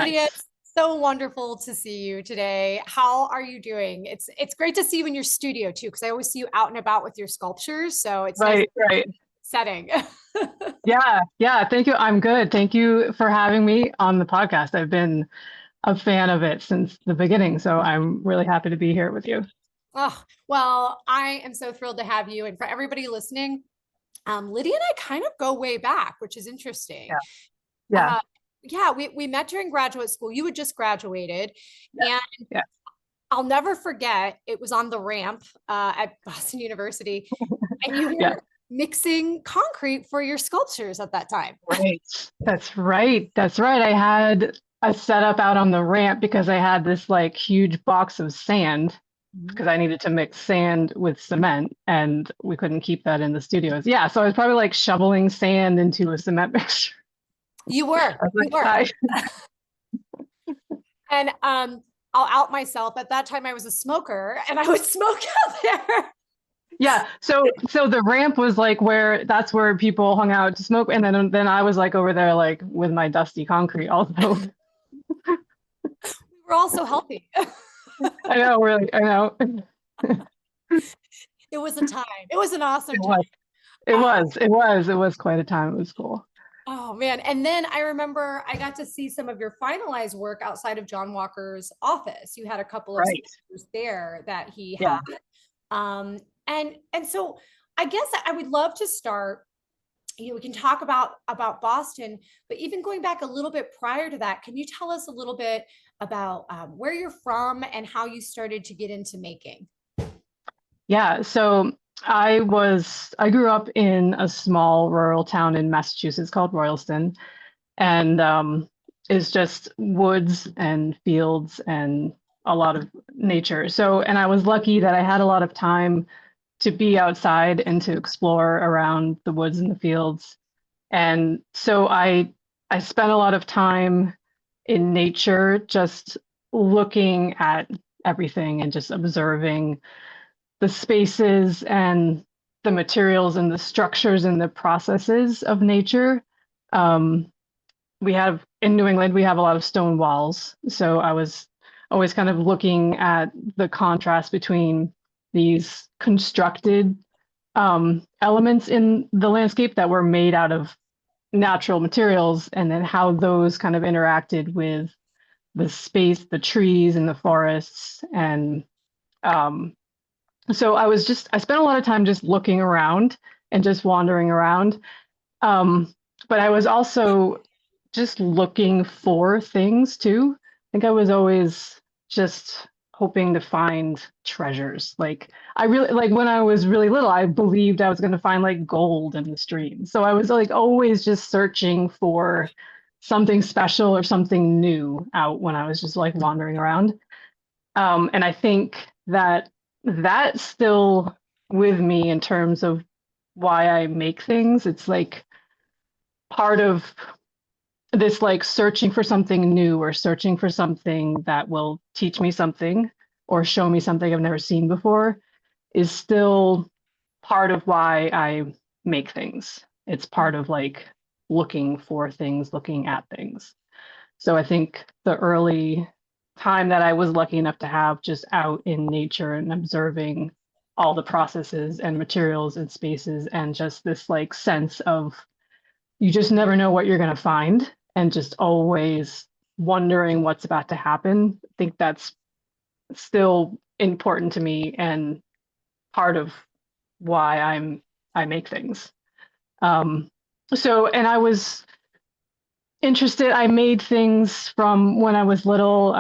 Lydia, Nice. it's so wonderful to see you today. How are you doing? It's great to see you in your studio too, because I always see you out and about with your sculptures. So it's nice Right, right. setting. Yeah, yeah. Thank you. I'm good. Thank you for having me on the podcast. I've been a fan of it since the beginning, so I'm really happy to be here with you. Oh, well, I am so thrilled to have you. And for everybody listening, Lydia and I kind of go way back, which is interesting. Yeah, yeah, Uh, yeah, we met during graduate school. You had just graduated, yeah, and yeah. I'll never forget. It was on the ramp at Boston University, and you Yeah. were mixing concrete for your sculptures at that time. Right. That's right. That's right. I had a setup out on the ramp because I had this like huge box of sand because I needed to mix sand with cement and we couldn't keep that in the studios. Yeah, so I was probably like shoveling sand into a cement mixture. You were, I was you like, were. And I'll out myself. At that time, I was a smoker, and I would smoke out there. yeah. So the ramp was like where that's where people hung out to smoke, and then I was like over there like with my dusty concrete. Also, We were all so healthy. I know, really, I know. It was a time. It was an awesome It time. was, it Uh, was, it was, it was quite a time. It was cool. oh man. And then I remember I got to see some of your finalized work outside of John Walker's office. You had a couple of Right. sculptures there that he Yeah. had. And so I guess I would love to start. We can talk about Boston, but even going back a little bit prior to that, can you tell us a little bit about where you're from and how you started to get into making? Yeah. So I grew up in a small rural town in Massachusetts called Royalston, and it's just woods and fields and a lot of nature. So, and I was lucky that I had a lot of time to be outside and to explore around the woods and the fields. And so I spent a lot of time in nature, just looking at everything and just observing the spaces and the materials and the structures and the processes of nature. Um, we have in New England, we have a lot of stone walls. So I was always kind of looking at the contrast between these constructed elements in the landscape that were made out of natural materials, and then how those kind of interacted with the space, the trees and the forests. And um, so I spent a lot of time just looking around and just wandering around. But I was also just looking for things too. I think I was always just hoping to find treasures. Like I really like when I was really little, I believed I was going to find like gold in the stream. So I was like always just searching for something special or something new out when I was just like wandering around. And I think that that's still with me in terms of why I make things. It's like part of this like searching for something new or searching for something that will teach me something or show me something I've never seen before is still part of why I make things. It's part of like looking for things, looking at things. So I think the early time that I was lucky enough to have just out in nature and observing all the processes and materials and spaces and just this like sense of you just never know what you're going to find and just always wondering what's about to happen. I think that's still important to me and part of why I make things. Um, and I was interested. I made things from when I was little.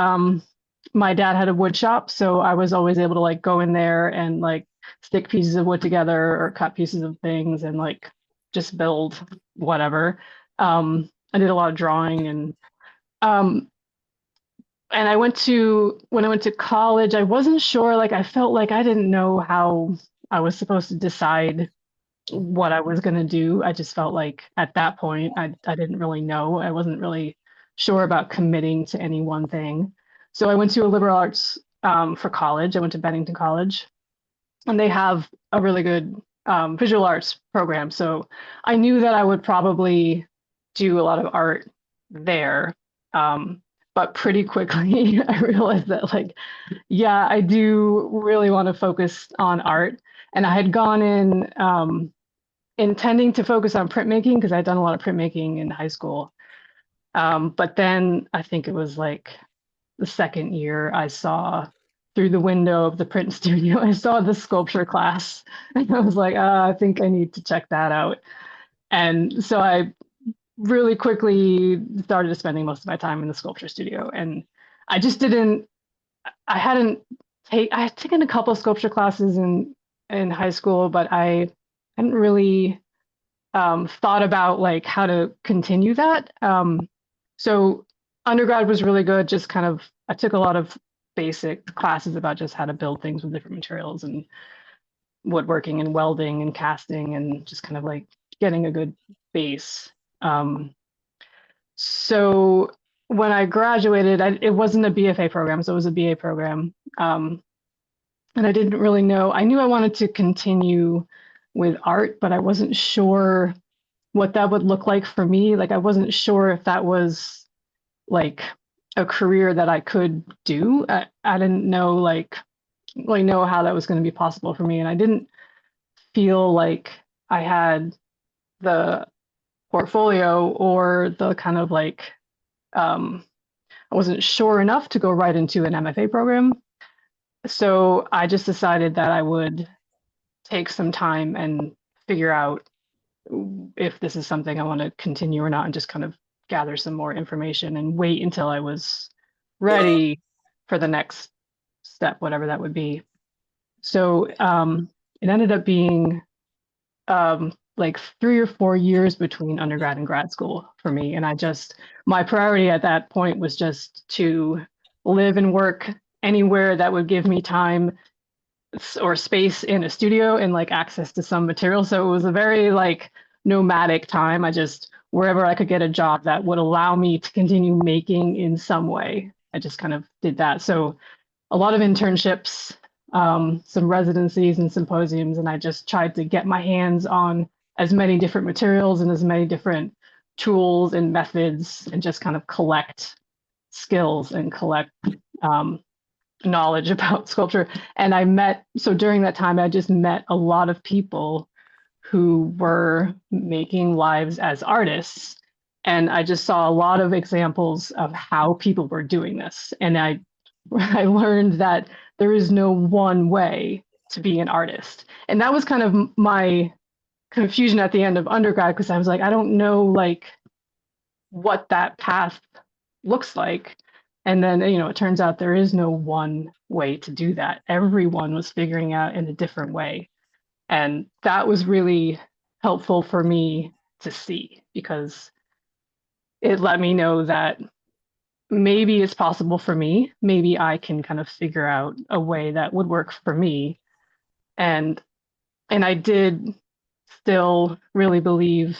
My dad had a wood shop, so I was always able to like go in there and like stick pieces of wood together or cut pieces of things and like just build whatever. I did a lot of drawing um, and I went to when I went to college, I wasn't sure. Like I felt like I didn't know how I was supposed to decide what I was going to do. I just felt like at that point, I didn't really know. I wasn't really sure about committing to any one thing. So I went to a liberal arts for college. I went to Bennington College, and they have a really good visual arts program. So I knew that I would probably do a lot of art there. Um, but pretty quickly I realized that like, yeah, I do really want to focus on art. And I had gone in intending to focus on printmaking because I'd done a lot of printmaking in high school. But then I think it was like the second year I saw through the window of the print studio, I saw the sculpture class. And I was like, I think I need to check that out. And so I really quickly started spending most of my time in the sculpture studio. And I just didn't, I hadn't I had taken a couple of sculpture classes in high school, but I hadn't really thought about like how to continue that. So undergrad was really good. Just kind of, I took a lot of basic classes about just how to build things with different materials and woodworking and welding and casting and just kind of like getting a good base. So when I graduated, it wasn't a BFA program, so it was a BA program. And I didn't really know, I knew I wanted to continue with art, but I wasn't sure what that would look like for me. Like, I wasn't sure if that was like a career that I could do. I didn't know, like, really know how that was going to be possible for me. And I didn't feel like I had the portfolio or the kind of like, I wasn't sure enough to go right into an MFA program. So I just decided that I would take some time and figure out if this is something I want to continue or not, and just kind of gather some more information and wait until I was ready for the next step, whatever that would be. So it ended up being like 3 or 4 years between undergrad and grad school for me. And my priority at that point was just to live and work anywhere that would give me time or space in a studio and like access to some material. So it was a very like nomadic time. I just, wherever I could get a job that would allow me to continue making in some way, I just kind of did that. So a lot of internships, some residencies and symposiums, and I just tried to get my hands on as many different materials and as many different tools and methods, and just kind of collect skills and collect knowledge about sculpture. And so during that time, I just met a lot of people who were making lives as artists. And I just saw a lot of examples of how people were doing this. And I learned that there is no one way to be an artist. And that was kind of my confusion at the end of undergrad, because I was like, I don't know like what that path looks like. And then, it turns out there is no one way to do that. Everyone was figuring out in a different way. And that was really helpful for me to see, because it let me know that maybe it's possible for me. Maybe I can kind of figure out a way that would work for me. And I did still really believe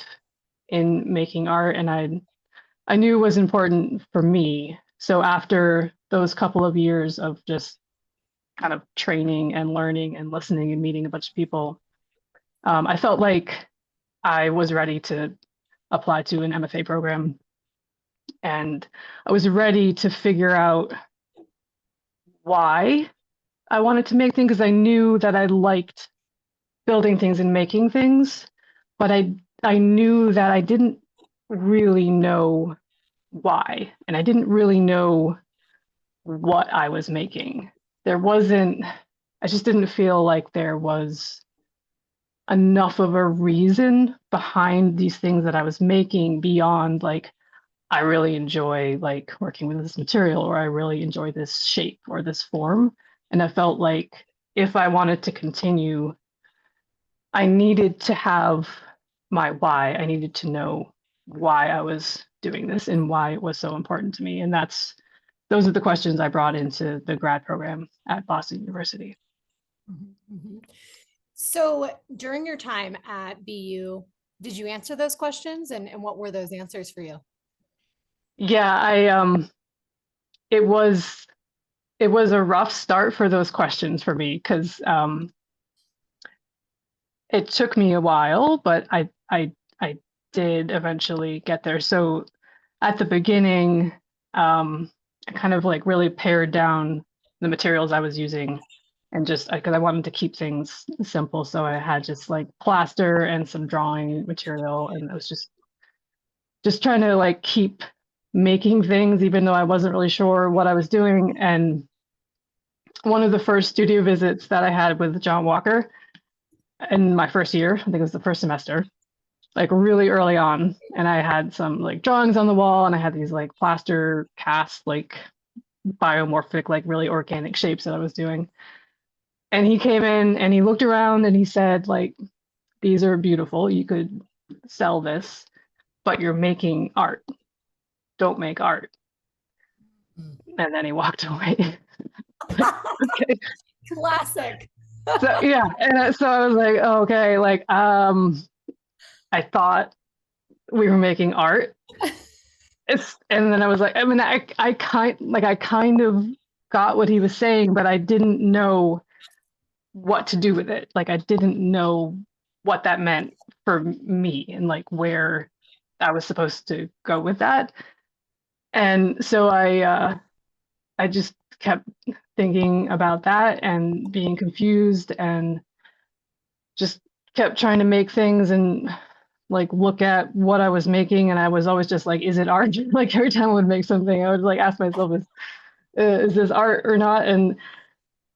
in making art, and I knew it was important for me. So after those couple of years of just kind of training and learning and listening and meeting a bunch of people, I felt like I was ready to apply to an MFA program. And I was ready to figure out why I wanted to make things, because I knew that I liked building things and making things, but I knew that I didn't really know why, and I didn't really know what I was making. I just didn't feel like there was enough of a reason behind these things that I was making beyond like, I really enjoy like working with this material, or I really enjoy this shape or this form. And I felt like if I wanted to continue, I needed to have my why. I needed to know why I was doing this and why it was so important to me. And those are the questions I brought into the grad program at Boston University. Mm-hmm. So during your time at BU, did you answer those questions, and what were those answers for you? Yeah, it was a rough start for those questions for me, because it took me a while, but I did eventually get there. So at the beginning, I kind of like really pared down the materials I was using, and just because I wanted to keep things simple. So I had just like plaster and some drawing material, and I was just trying to like keep making things, even though I wasn't really sure what I was doing. And one of the first studio visits that I had with John Walker in my first year, I think it was the first semester, like really early on, and I had some like drawings on the wall, and I had these like plaster cast, like biomorphic, like really organic shapes that I was doing. And he came in and he looked around and he said, like, these are beautiful. You could sell this, but you're making art. Don't make art. And then he walked away. Okay. Classic. So yeah, and so I was like, oh, okay, like I thought we were making art. And then I was like, I mean, I kind of got what he was saying, but I didn't know what to do with it. Like I didn't know what that meant for me and like where I was supposed to go with that. And so I just kept thinking about that and being confused, and just kept trying to make things and like look at what I was making, and I was always just like, is it art? Like every time I would make something, I would like ask myself, is this art or not?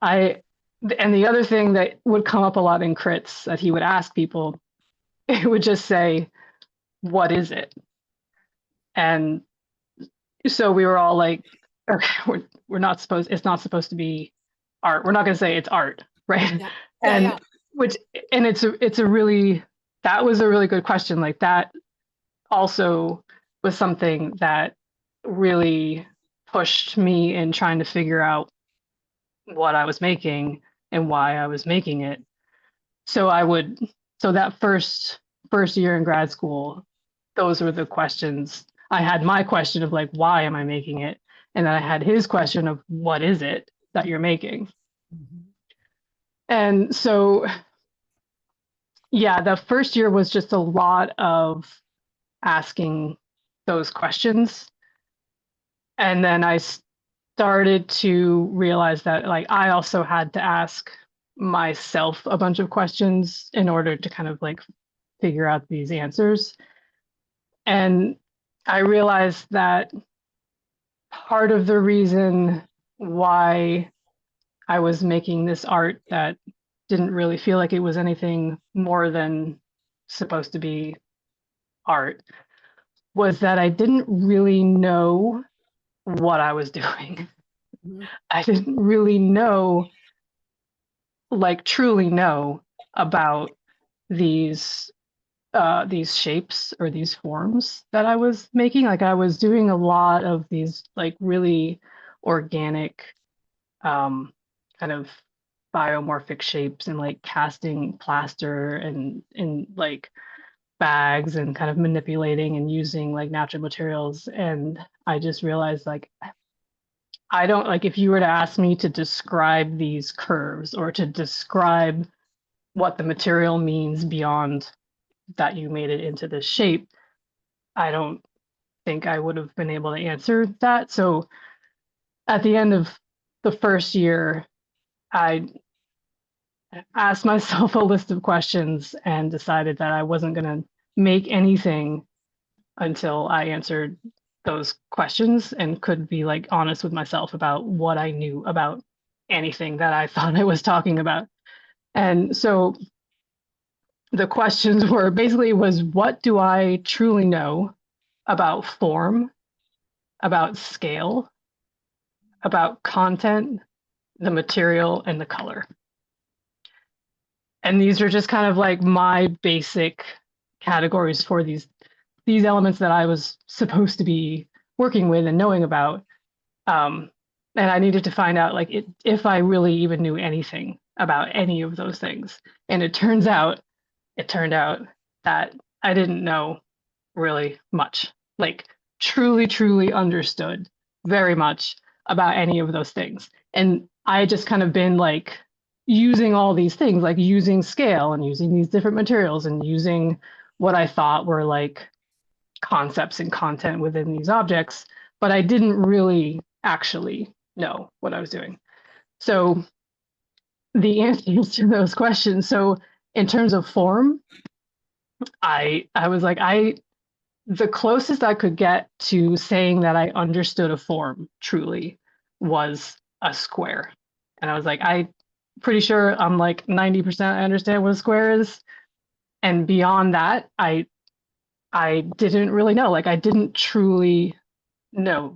I and the other thing that would come up a lot in crits that he would ask people, it would just say, what is it? And so we were all like, okay, we're not supposed, it's not supposed to be art. We're not going to say it's art, right? Yeah. And Yeah. which, and it's a really, that was a really good question. Like that also was something that really pushed me in trying to figure out what I was making and why I was making it. So so that first year in grad school, those were the questions. I had my question of like, why am I making it? And then I had his question of what is it that you're making? Mhm. And so, yeah, the first year was just a lot of asking those questions. And then I started to realize that like I also had to ask myself a bunch of questions in order to kind of like figure out these answers. And I realized that part of the reason why I was making this art that didn't really feel like it was anything more than supposed to be art was that I didn't really know what I was doing. Mhm. I didn't really know, like truly know about these these shapes or these forms that I was making. Like I was doing a lot of these like really organic kind of biomorphic shapes and like casting plaster and in like bags and kind of manipulating and using like natural materials. And I just realized like I don't like if you were to ask me to describe these curves or to describe what the material means beyond that you made it into this shape, I don't think I would have been able to answer that. So at the end of the first year, I asked myself a list of questions and decided that I wasn't going to make anything until I answered those questions and could be like honest with myself about what I knew about anything that I thought I was talking about. And so the questions were basically was what do I truly know about form, about scale, about content, the material, and the color. And these are just kind of like my basic categories for these elements that I was supposed to be working with and knowing about. And I needed to find out like if I really even knew anything about any of those things. And it turned out that I didn't know really much, like truly understood very much about any of those things. And I had just kind of been like using all these things, like using scale and using these different materials and using what I thought were like concepts and content within these objects, but I didn't really actually know what I was doing. So the answers to those questions. So in terms of form, I was like, the closest I could get to saying that I understood a form truly was a square. And I was like, I pretty sure I'm like 90% I understand what a square is. And beyond that, I didn't really know. Like I didn't truly know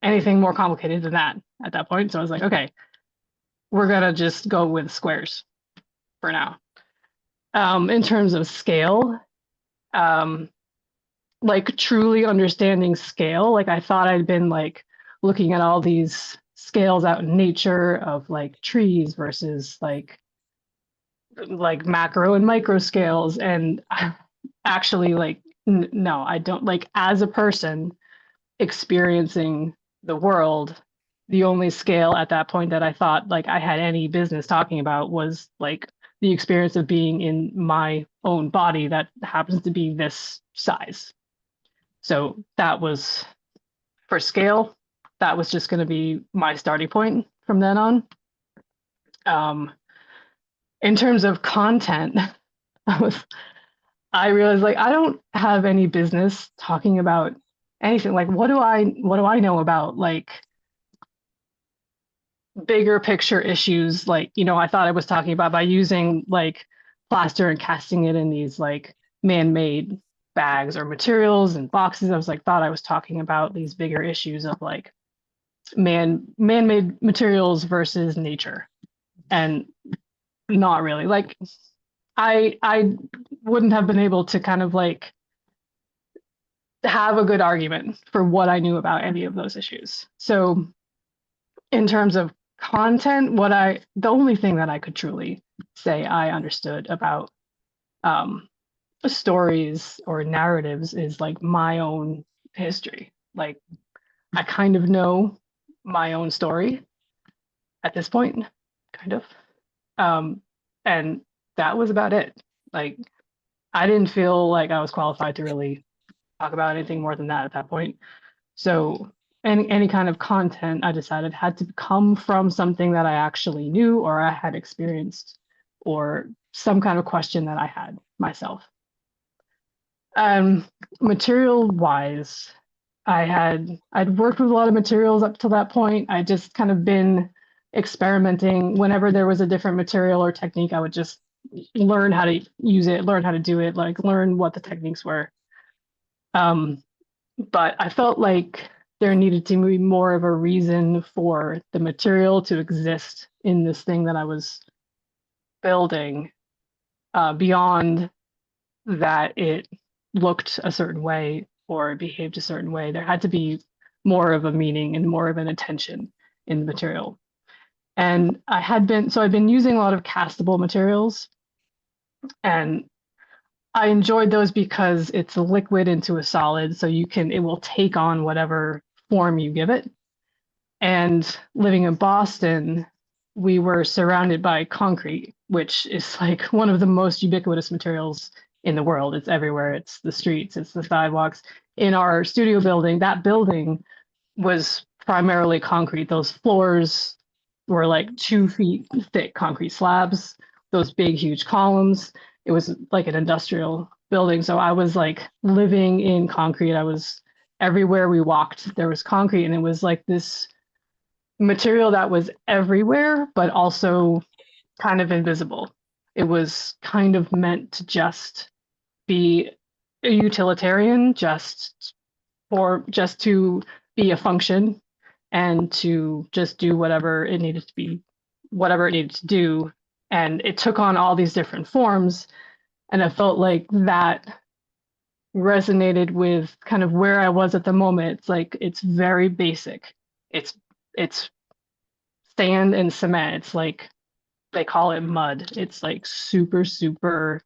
anything more complicated than that at that point. So I was like, okay, we're gonna just go with squares for now. In terms of scale, um, like truly understanding scale, like I thought I'd been like looking at all these scales out in nature of like trees versus like macro and micro scales, and actually like no, I don't. Like as a person experiencing the world, the only scale at that point that I thought like I had any business talking about was like the experience of being in my own body that happens to be this size. So that was for scale, that was just going to be my starting point from then on. Um, in terms of content, I was I realized like I don't have any business talking about anything. Like what do I know about like bigger picture issues? Like, I thought I was talking about by using like plaster and casting it in these like man-made bags or materials and boxes. I was like thought I was talking about these bigger issues of like man-made materials versus nature. And not really. Like I wouldn't have been able to kind of like have a good argument for what I knew about any of those issues. So in terms of content, the only thing that I could truly say I understood about um, stories or narratives is like my own history. Like I kind of know my own story at this point, kind of. Um, and that was about it. Like I didn't feel like I was qualified to really talk about anything more than that at that point. So any kind of content I decided had to come from something that I actually knew or I had experienced or some kind of question that I had myself. Um, Material wise, I'd worked with a lot of materials up to that point. I just kind of been experimenting. Whenever there was a different material or technique, I would just learn how to use it, learn how to do it, like learn what the techniques were. But I felt like there needed to be more of a reason for the material to exist in this thing that I was building, beyond that it looked a certain way or behaved a certain way. There had to be more of a meaning and more of an intention in the material. And I'd been using a lot of castable materials, and I enjoyed those because it's a liquid into a solid, so it will take on whatever form you give it. And living in Boston, we were surrounded by concrete, which is like one of the most ubiquitous materials in the world. It's everywhere. It's the streets, it's the sidewalks. In our studio building, that building was primarily concrete. Those floors were like 2 feet thick concrete slabs, those big, huge columns. It was like an industrial building. So I was like living in concrete. I was everywhere we walked, there was concrete, and it was like this material that was everywhere, but also kind of invisible. It was kind of meant to just be a utilitarian, just to be a function and to just do whatever it needed to be, whatever it needed to do. And it took on all these different forms. And I felt like that resonated with kind of where I was at the moment. It's like it's very basic. It's sand and cement. It's like they call it mud. It's like super, super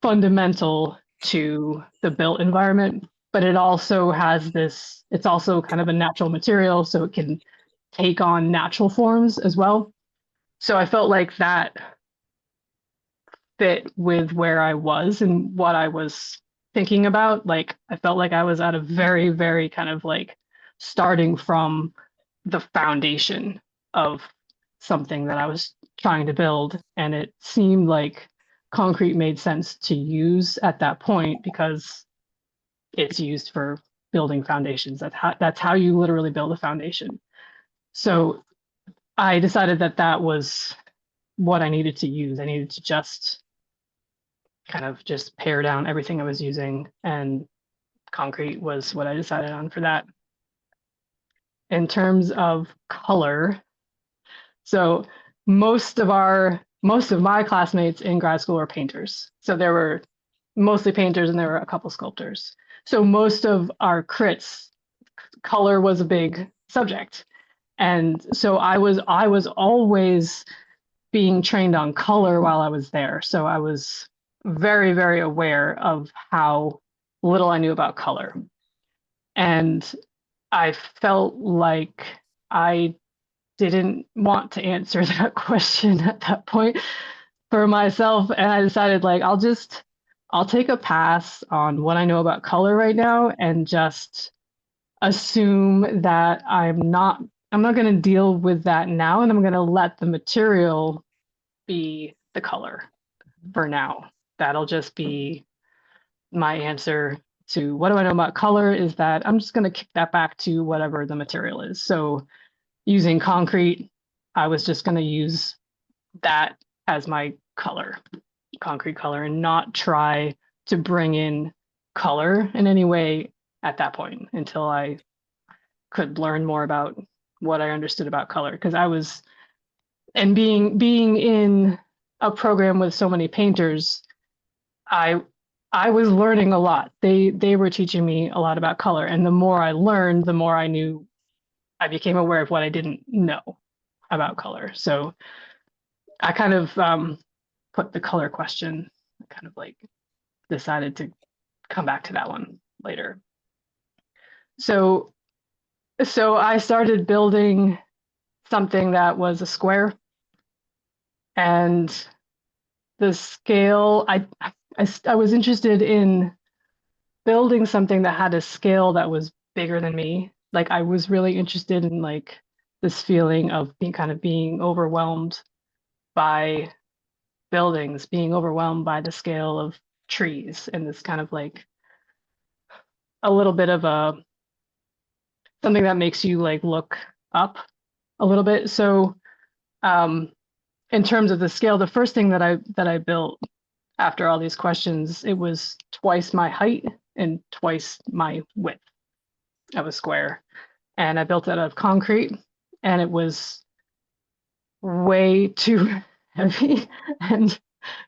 fundamental to the built environment, but it also has this, it's also kind of a natural material, so it can take on natural forms as well. So I felt like that fit with where I was and what I was thinking about. Like I felt like I was at a very, very kind of like starting from the foundation of something that I was trying to build. And it seemed like concrete made sense to use at that point because it's used for building foundations. That's how you literally build a foundation. So I decided that that was what I needed to use. I needed to just kind of just pare down everything I was using, and concrete was what I decided on for that. In terms of color, so most of my classmates in grad school were painters. So there were mostly painters and there were a couple sculptors. So most of our crits, color was a big subject. And so I was always being trained on color while I was there. So I was very, very aware of how little I knew about color. And I felt like I didn't want to answer that question at that point for myself. And I decided like, I'll take a pass on what I know about color right now and just assume that I'm not going to deal with that now, and I'm going to let the material be the color for now. That'll just be my answer to what do I know about color, is that I'm just going to kick that back to whatever the material is. So using concrete, I was just going to use that as my color, concrete color, and not try to bring in color in any way at that point until I could learn more about what I understood about color. Because I was, and being in a program with so many painters, I was learning a lot. They were teaching me a lot about color, and the more I learned, the more I knew. I became aware of what I didn't know about color. So I kind of put the color question, kind of like decided to come back to that one later. So I started building something that was a square, and the scale, I was interested in building something that had a scale that was bigger than me. Like I was really interested in like this feeling of being overwhelmed by buildings, being overwhelmed by the scale of trees, and this kind of like a little bit of something that makes you like look up a little bit. So in terms of the scale, the first thing that I built after all these questions, it was twice my height and twice my width of a square. And I built it out of concrete, and it was way too heavy, and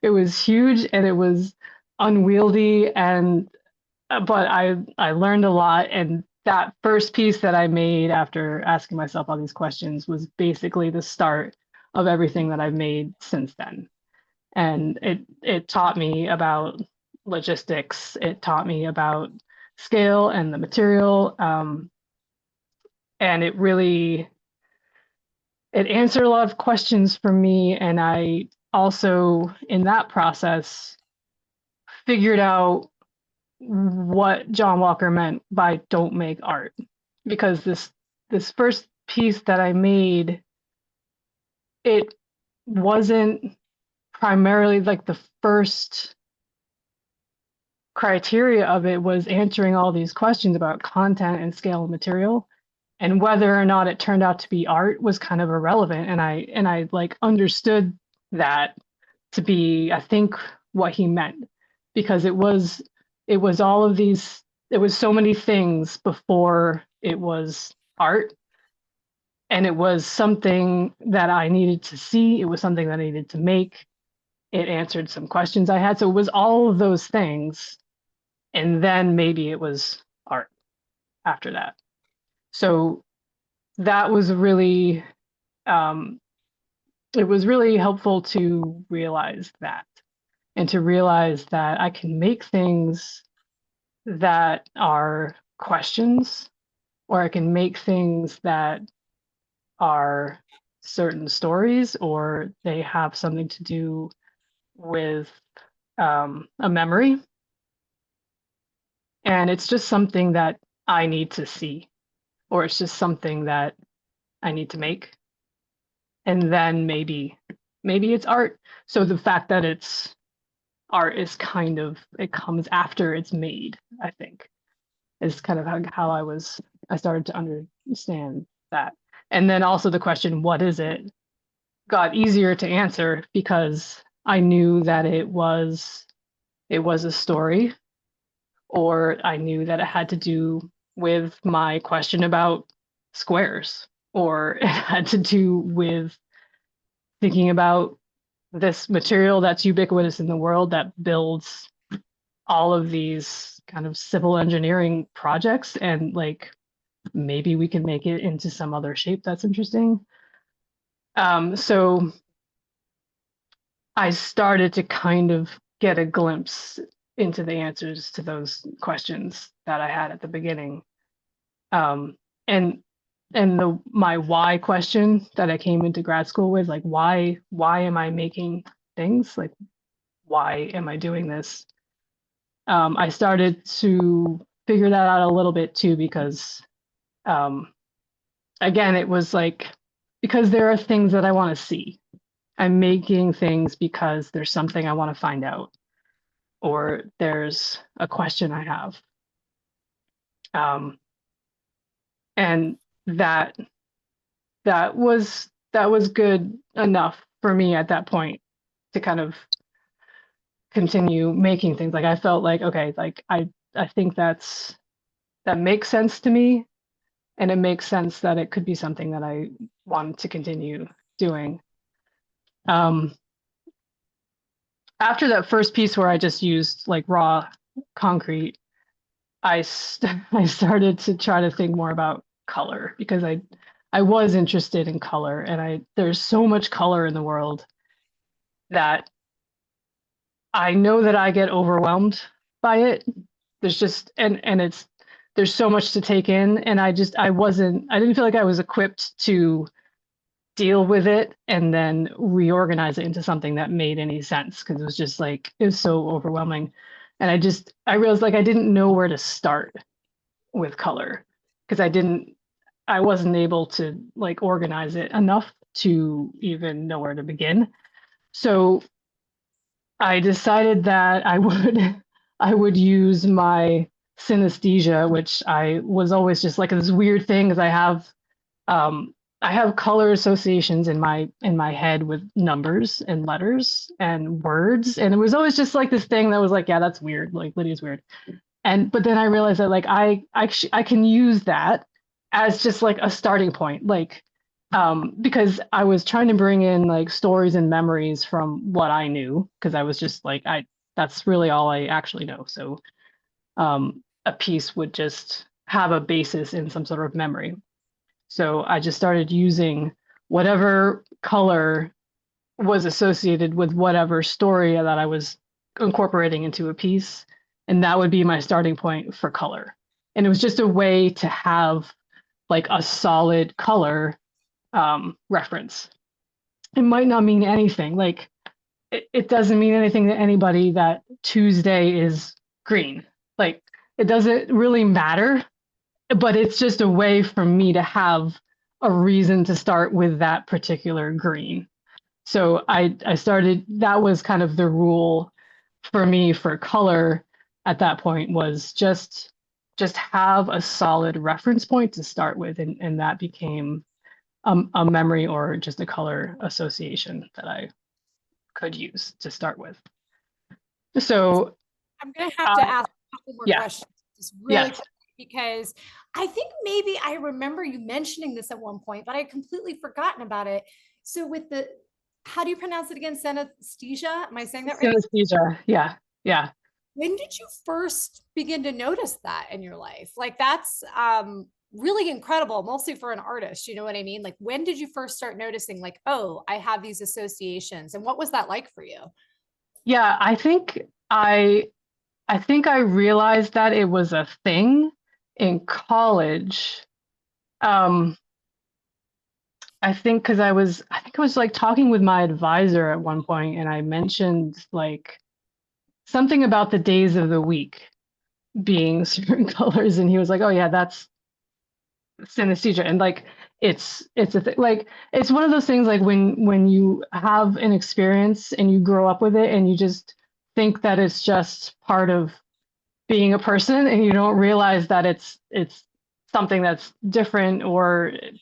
it was huge, and it was unwieldy, and but I learned a lot. And that first piece that I made after asking myself all these questions was basically the start of everything that I've made since then. And it taught me about logistics. It taught me about scale and the material. And it answered a lot of questions for me. And I also, in that process, figured out what John Walker meant by don't make art. Because this first piece that I made, it wasn't primarily like the first criteria of it was answering all these questions about content and scale and material, and whether or not it turned out to be art was kind of irrelevant. And I like understood that to be, I think, what he meant, because it was all of these, it was so many things before it was art. And it was something that I needed to see. It was something that I needed to make. It answered some questions I had. So it was all of those things. And then maybe it was art after that. So that was really, it was really helpful to realize that, and to realize that I can make things that are questions, or I can make things that are certain stories, or they have something to do with a memory. And it's just something that I need to see, or it's just something that I need to make. And then maybe it's art. So the fact that it's art is kind of, it comes after it's made, I think, is kind of how I started to understand that. And then also the question, what is it, got easier to answer because I knew that it was a story, or I knew that it had to do with my question about squares, or it had to do with thinking about this material that's ubiquitous in the world that builds all of these kind of civil engineering projects, and like maybe we can make it into some other shape that's interesting. So I started to kind of get a glimpse into the answers to those questions that I had at the beginning. And my why question that I came into grad school with, like why am I making things? Like why am I doing this? I started to figure that out a little bit too, because again, it was like, because there are things that I want to see. I'm making things because there's something I want to find out, or there's a question I have. And that was good enough for me at that point to kind of continue making things. Like I felt like, okay, like I think that makes sense to me, and it makes sense that it could be something that I wanted to continue doing. After that first piece where I just used like raw concrete, I started to try to think more about color, because I was interested in color, and there's so much color in the world that I know that I get overwhelmed by it. There's just, and there's so much to take in, and I didn't feel like I was equipped to deal with it and then reorganize it into something that made any sense, because it was just like, it was so overwhelming. And I realized like I didn't know where to start with color, because I wasn't able to like organize it enough to even know where to begin. So I decided that I would use my synesthesia, which I was always just like this weird thing, because I have color associations in my head with numbers and letters and words, and it was always just like this thing that was like, yeah, that's weird, like Lydia's weird. But then I realized that like I can use that as just like a starting point, like because I was trying to bring in like stories and memories from what I knew, because I was just like, that's really all I actually know. So a piece would just have a basis in some sort of memory. So I just started using whatever color was associated with whatever story that I was incorporating into a piece, and that would be my starting point for color. And it was just a way to have like a solid color reference. It might not mean anything. Like it doesn't mean anything to anybody that Tuesday is green. Like it doesn't really matter, but it's just a way for me to have a reason to start with that particular green. So I started, that was kind of the rule for me for color at that point, was just have a solid reference point to start with, and that became a memory or just a color association that I could use to start with. So I'm going to have to ask a couple more yeah. questions, just really Yes. quick, because I think maybe I remember you mentioning this at one point, but I had completely forgotten about it. So with the, how do you pronounce it again? Synesthesia? Am I saying that right? Synesthesia. Yeah. Yeah. When did you first begin to notice that in your life? Like that's really incredible, mostly for an artist. You know what I mean? Like when did you first start noticing like, oh, I have these associations, and what was that like for you? Yeah. I think I realized that it was a thing in college. I think because I think I was like talking with my advisor at one point, and I mentioned like something about the days of the week being certain colors, and he was like, "Oh yeah, that's synesthesia." And like it's a thing. Like it's one of those things like when you have an experience and you grow up with it and you just think that it's just part of being a person and you don't realize that it's something that's different or it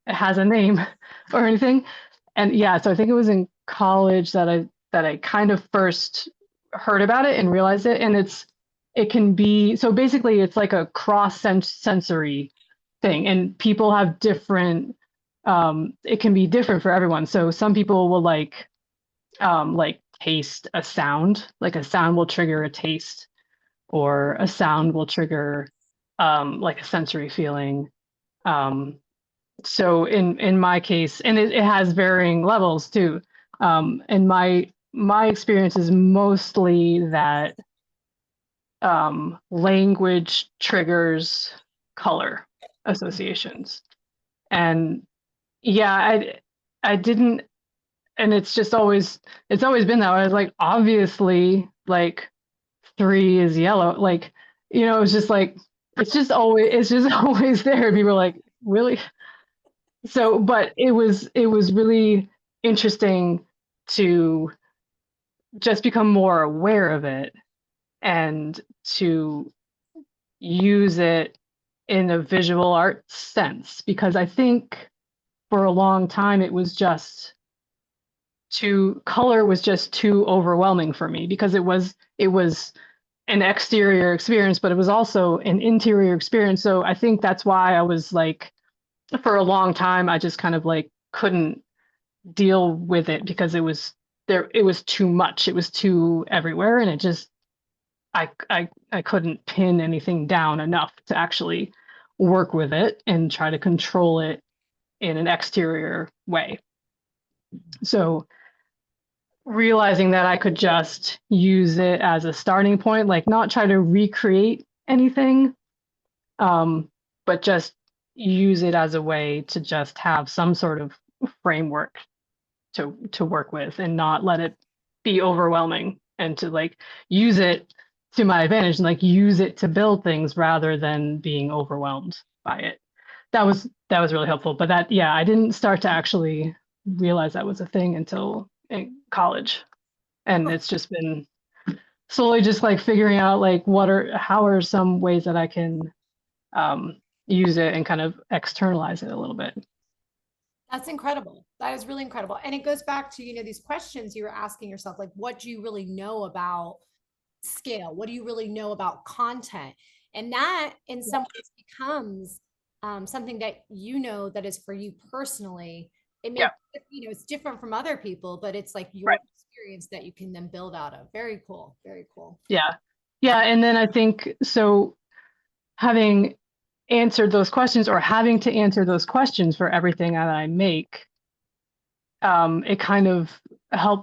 has a name or anything. And yeah, so I think it was in college that I kind of first heard about it and realized it. And it can be so basically it's like a cross sensory thing, and people have different. It can be different for everyone. So some people will like taste a sound, like a sound will trigger a taste, or a sound will trigger like a sensory feeling. Um, so in my case, and it has varying levels too. And my experience is mostly that language triggers color associations. And yeah, I didn't, and it's always been that way. I was like, obviously, like 3 is yellow. Like, it's just like it's just always there. People are like, really? So, but it was really interesting to just become more aware of it and to use it in a visual art sense, because I think for a long time it was just color was just too overwhelming for me, because it was an exterior experience, but it was also an interior experience. So I think that's why I was like, for a long time, I just kind of like couldn't deal with it, because it was too much. It was too everywhere. And it just, I couldn't pin anything down enough to actually work with it and try to control it in an exterior way. So realizing that I could just use it as a starting point, like not try to recreate anything, but just use it as a way to just have some sort of framework to work with, and not let it be overwhelming, and to like use it to my advantage, and like use it to build things rather than being overwhelmed by it. That was really helpful. But that, yeah, I didn't start to actually realize that was a thing until in college. And it's just been slowly just like figuring out like how are some ways that I can um, use it and kind of externalize it a little bit. That's incredible. That is really incredible. And it goes back to, these questions you were asking yourself, like, what do you really know about scale? What do you really know about content? And that in some ways becomes something that that is for you personally. It Yeah, may, it's different from other people, but it's like your right. experience that you can then build out of. Very cool. Very cool. Yeah. Yeah. And then I think so, having answered those questions, or having to answer those questions for everything that I make, it kind of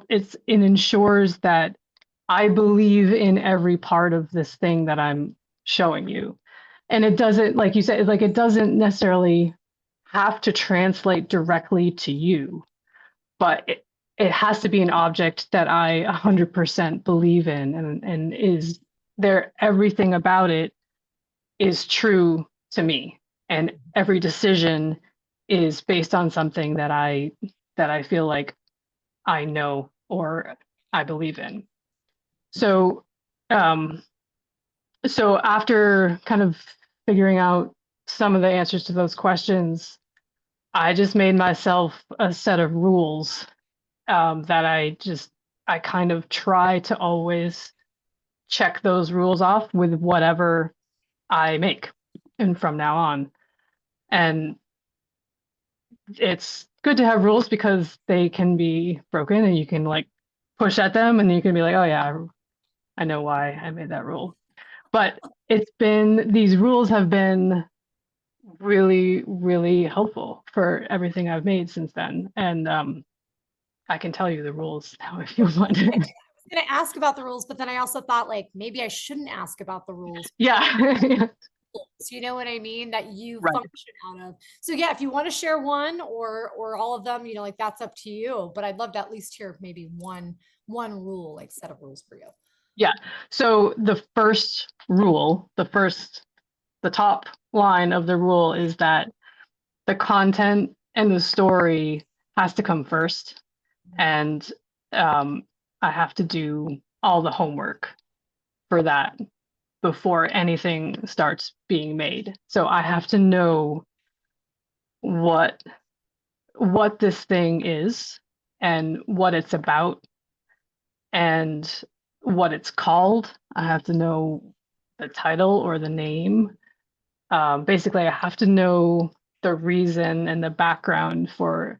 it ensures that I believe in every part of this thing that I'm showing you. And it doesn't, like you said, like it doesn't necessarily have to translate directly to you, but it has to be an object that I 100% believe in, and is there, everything about it is true to me, and every decision is based on something that I feel like I know or I believe in. So um so after kind of figuring out some of the answers to those questions, I just made myself a set of rules, that I kind of try to always check those rules off with whatever I make, and from now on. And it's good to have rules because they can be broken, and you can like push at them, and you can be like, oh yeah, I know why I made that rule. But these rules have been really, really helpful for everything I've made since then. And I can tell you the rules now if you want. Going to ask about the rules, but then I also thought like maybe I shouldn't ask about the rules. Yeah. You know what I mean? That you Right. function out of. So yeah, if you want to share one or all of them, like that's up to you. But I'd love to at least hear maybe one rule, like set of rules for you. Yeah. So the first rule, the top line of the rule is that the content and the story has to come first, and I have to do all the homework for that before anything starts being made. So I have to know what this thing is and what it's about and what it's called. I have to know the title or the name. Basically, I have to know the reason and the background for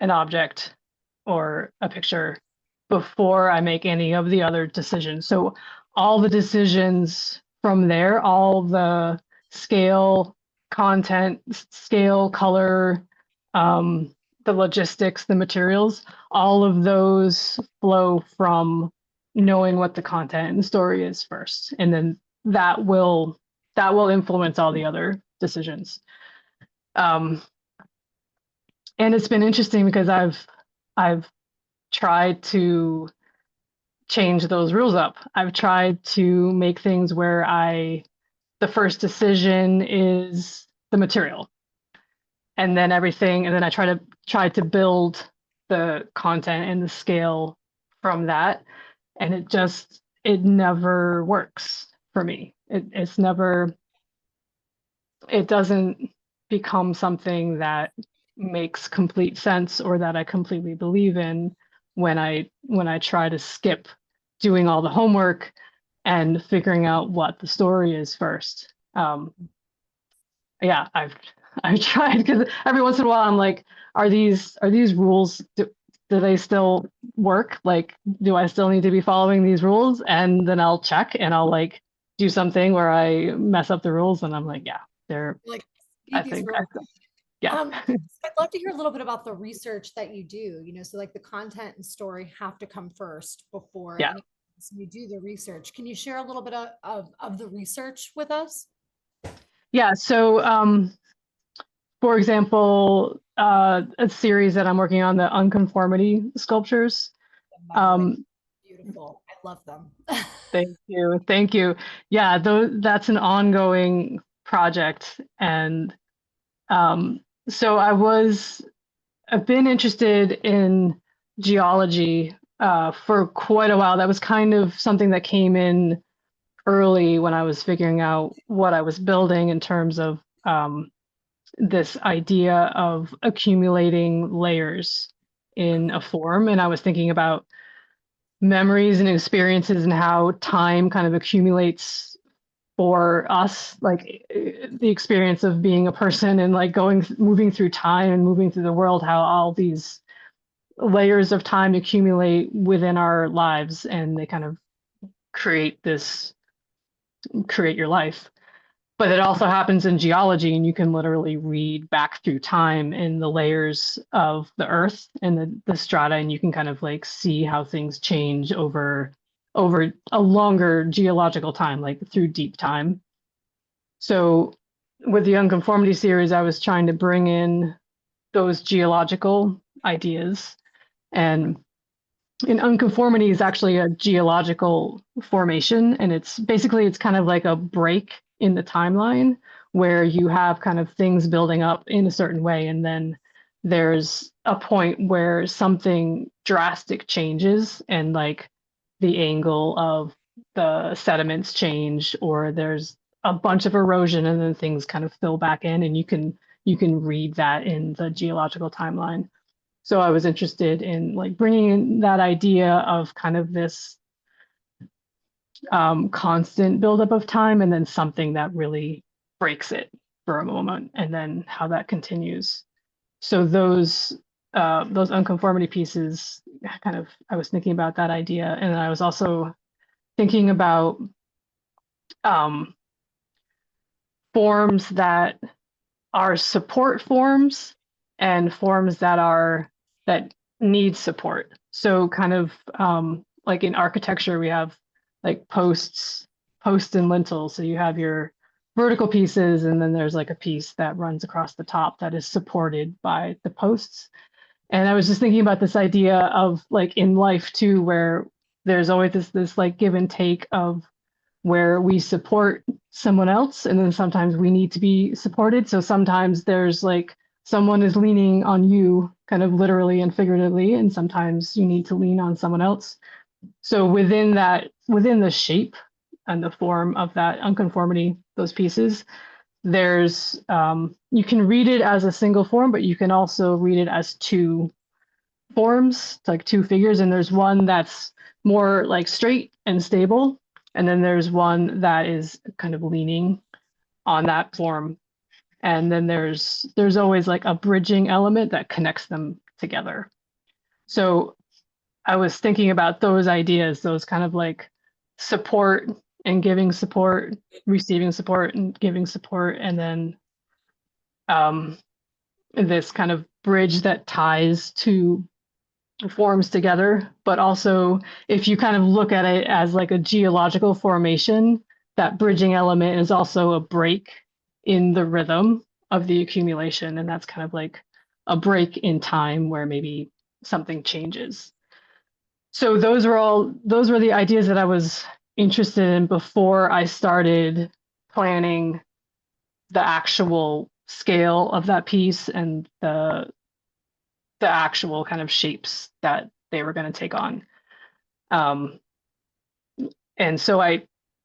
an object or a picture before I make any of the other decisions. So all the decisions from there, all the scale, content, scale, color, the logistics, the materials, all of those flow from knowing what the content and the story is first. And then that will influence all the other decisions. And it's been interesting because I've tried to change those rules up. I've tried to make things where the first decision is the material, and then everything, and then I try to build the content and the scale from that, and it never works for me. It doesn't become something that makes complete sense or that I completely believe in when I try to skip doing all the homework and figuring out what the story is first. Yeah, I've tried, because every once in a while I'm like, are these rules, do they still work? Like, do I still need to be following these rules? And then I'll check and I'll like do something where I mess up the rules and I'm like, yeah, they're Like, I these think rules. yeah. I'd love to hear a little bit about the research that you do, so like the content and story have to come first before Yeah. any, so you do the research. Can you share a little bit of the research with us? Yeah. So for example, a series that I'm working on, the unconformity sculptures. By the way, beautiful. I love them. Thank you. Thank you. Yeah, that's an ongoing project. And so I've been interested in geology for quite a while. That was kind of something that came in early when I was figuring out what I was building in terms of this idea of accumulating layers in a form. And I was thinking about memories and experiences and how time kind of accumulates for us, like the experience of being a person and like moving through time and moving through the world, how all these layers of time accumulate within our lives and they kind of create your life. But it also happens in geology, and you can literally read back through time in the layers of the earth and the strata, and you can kind of like see how things change over a longer geological time, like through deep time. So with the Unconformity series, I was trying to bring in those geological ideas. And an unconformity is actually a geological formation, and it's kind of like a break in the timeline where you have kind of things building up in a certain way, and then there's a point where something drastic changes and like the angle of the sediments change, or there's a bunch of erosion and then things kind of fill back in, and you can read that in the geological timeline. So I was interested in like bringing in that idea of kind of this constant buildup of time and then something that really breaks it for a moment, and then how that continues. So those unconformity pieces, kind of, I was thinking about that idea, and I was also thinking about forms that are support forms and forms that need support. So kind of like in architecture, we have like posts and lintels. So you have your vertical pieces, and then there's like a piece that runs across the top that is supported by the posts. And I was just thinking about this idea of like in life too, where there's always this like give and take of where we support someone else, and then sometimes we need to be supported. So sometimes there's like someone is leaning on you kind of literally and figuratively, and sometimes you need to lean on someone else. So within the shape and the form of that unconformity, those pieces, there's you can read it as a single form, but you can also read it as two forms, like two figures. And there's one that's more like straight and stable, and then there's one that is kind of leaning on that form. And then there's always like a bridging element that connects them together. So I was thinking about those ideas, those kind of like support and giving support, receiving support and giving support, and then this kind of bridge that ties two forms together. But also, if you kind of look at it as like a geological formation, that bridging element is also a break in the rhythm of the accumulation, and that's kind of like a break in time where maybe something changes. So those were the ideas that I was interested in before I started planning the actual scale of that piece and the actual kind of shapes that they were going to take on. And so I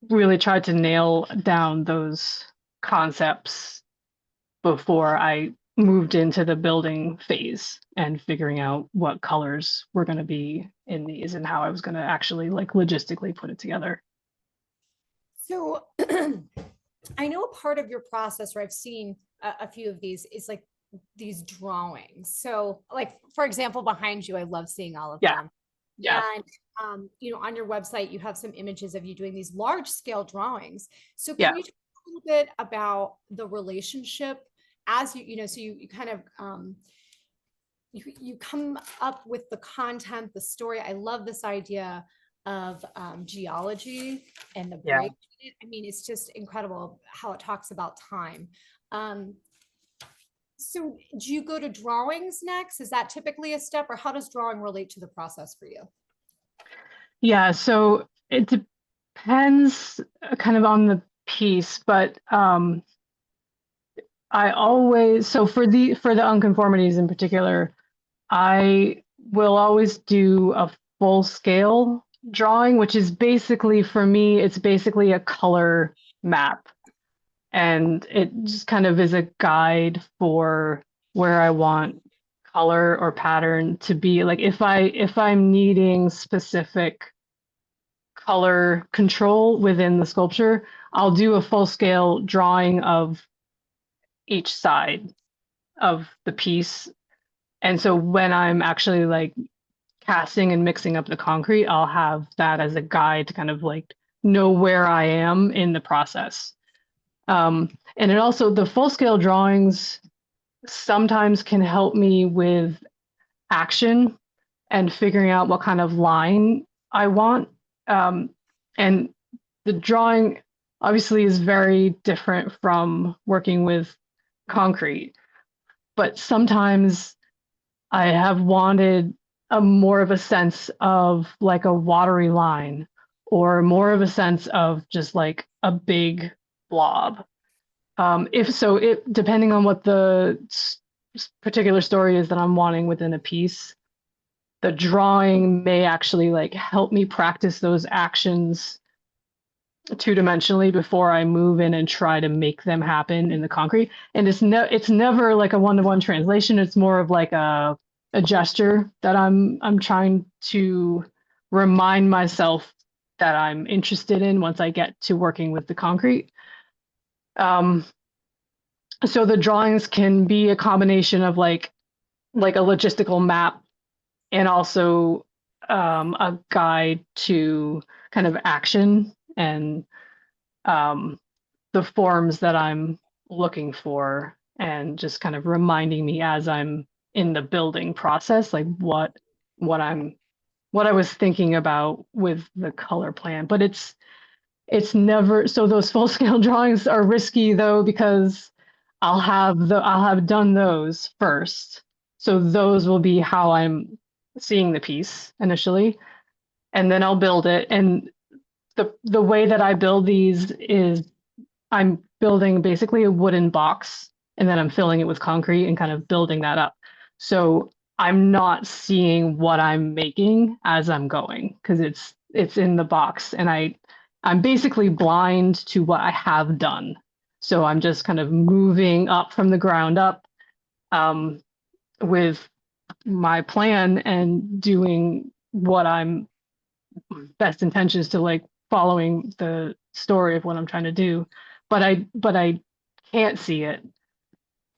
really tried to nail down those concepts before I moved into the building phase and figuring out what colors were going to be in these and how I was going to actually like logistically put it together. So I know a part of your process, or I've seen a few of these, is like these drawings. So like, for example, behind you, I love seeing all of them. Yeah. And on your website, you have some images of you doing these large scale drawings. So can Yeah. you talk a little bit about the relationship as so you kind of you come up with the content, the story. I love this idea of geology and the break. I mean, it's just incredible how it talks about time. So do you go to drawings next? Is that typically a step, or how does drawing relate to the process for you? Yeah, so it depends kind of on the piece, but I always, so for the unconformities in particular, I will always do a full scale drawing, which is basically, for me, it's basically a color map. And it just kind of is a guide for where I want color or pattern to be. Like if I'm needing specific color control within the sculpture, I'll do a full scale drawing of each side of the piece. And so when I'm actually like casting and mixing up the concrete, I'll have that as a guide to kind of like know where I am in the process. And it also, the full scale drawings sometimes can help me with action and figuring out what kind of line I want. And the drawing obviously is very different from working with concrete, but sometimes I have wanted a more of a sense of like a watery line, or more of a sense of just like a big blob. If so, it depending on what the particular story is that I'm wanting within a piece, the drawing may actually like help me practice those actions two-dimensionally before I move in and try to make them happen in the concrete. And it's never like a one-to-one translation. It's more of like a gesture that I'm trying to remind myself that I'm interested in once I get to working with the concrete. So the drawings can be a combination of like a logistical map and also a guide to kind of action and the forms that I'm looking for, and just kind of reminding me as I'm in the building process, like what I was thinking about with the color plan. But it's never, so those full scale drawings are risky though, because I'll have done those first. So those will be how I'm seeing the piece initially, and then I'll build it. And the way that I build these is I'm building basically a wooden box and then I'm filling it with concrete and kind of building that up. So I'm not seeing what I'm making as I'm going because it's in the box, and I'm basically blind to what I have done. So I'm just kind of moving up from the ground up with my plan and doing what I'm best intentions to, like following the story of what I'm trying to do. But I can't see it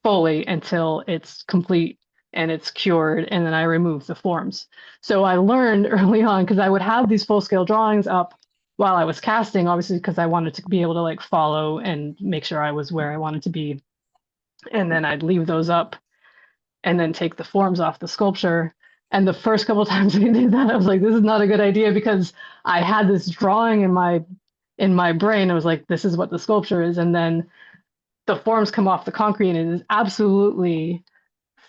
fully until it's complete and it's cured, and then I remove the forms. So I learned early on, because I would have these full scale drawings up while I was casting, obviously, because I wanted to be able to like follow and make sure I was where I wanted to be. And then I'd leave those up and then take the forms off the sculpture. And the first couple of times I did that, I was like, this is not a good idea, because I had this drawing in my brain. I was like, this is what the sculpture is. And then the forms come off the concrete and it is absolutely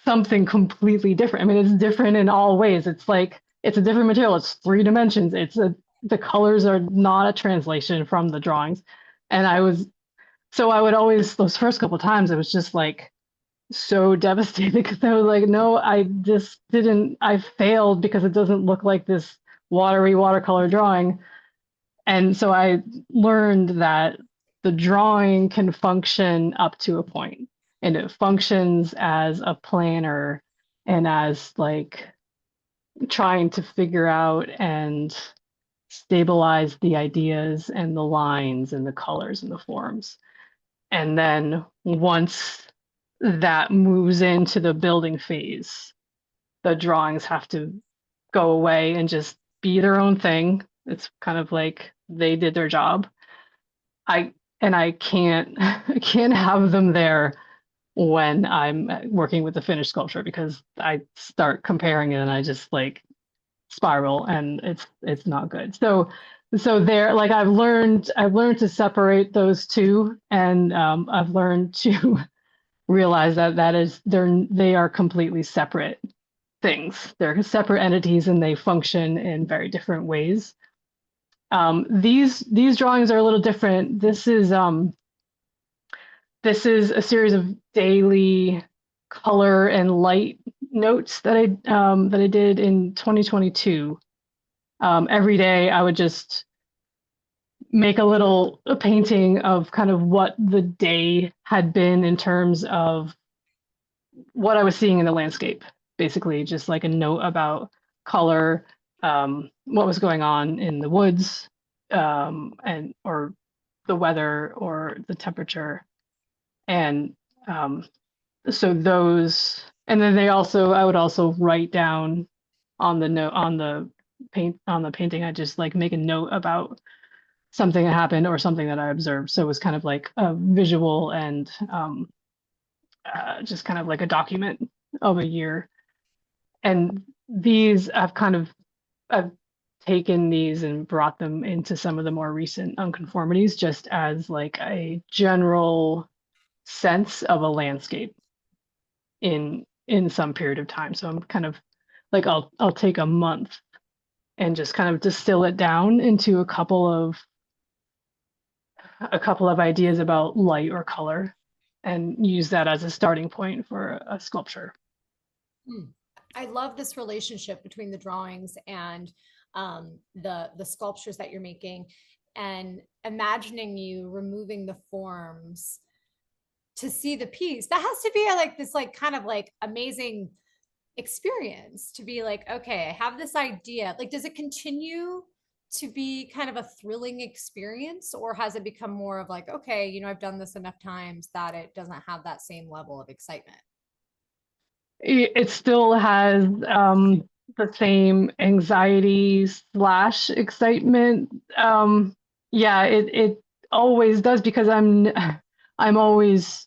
something completely different. I mean, it's different in all ways. It's like, it's a different material. It's 3 dimensions. The colors are not a translation from the drawings. And I would always, those first couple of times, I was just like so devastated, because I was like, no, I failed because it doesn't look like this watery watercolor drawing. And so I learned that the drawing can function up to a point, and it functions as a planner and as like trying to figure out and stabilize the ideas and the lines and the colors and the forms. And then once that moves into the building phase, the drawings have to go away and just be their own thing. It's kind of like they did their job. I can't I can't have them there when I'm working with the finished sculpture, because I start comparing it and I just like spiral, and it's not good. So there, like I've learned to separate those two, and I've learned to realize that they are completely separate things. They're separate entities and they function in very different ways. These drawings are a little different. This is a series of daily color and light notes that I did in 2022. Every day I would just make a painting of kind of what the day had been in terms of what I was seeing in the landscape. Basically, just like a note about color, what was going on in the woods, and or the weather or the temperature. And so those, and then I would also write down on the note on the painting. I just like make a note about something that happened or something that I observed. So it was kind of like a visual and just kind of like a document of a year. And I've taken these and brought them into some of the more recent unconformities, just as like a general sense of a landscape in some period of time. So I'm kind of like, I'll take a month and just kind of distill it down into a couple of ideas about light or color, and use that as a starting point for a sculpture. Hmm. I love this relationship between the drawings and the sculptures that you're making, and imagining you removing the forms to see the piece. That has to be like this like kind of like amazing experience to be like, okay, I have this idea. Like, does it continue to be kind of a thrilling experience, or has it become more of like, okay, I've done this enough times that it doesn't have that same level of excitement? It still has the same anxiety slash excitement. Yeah, it always does, because I'm always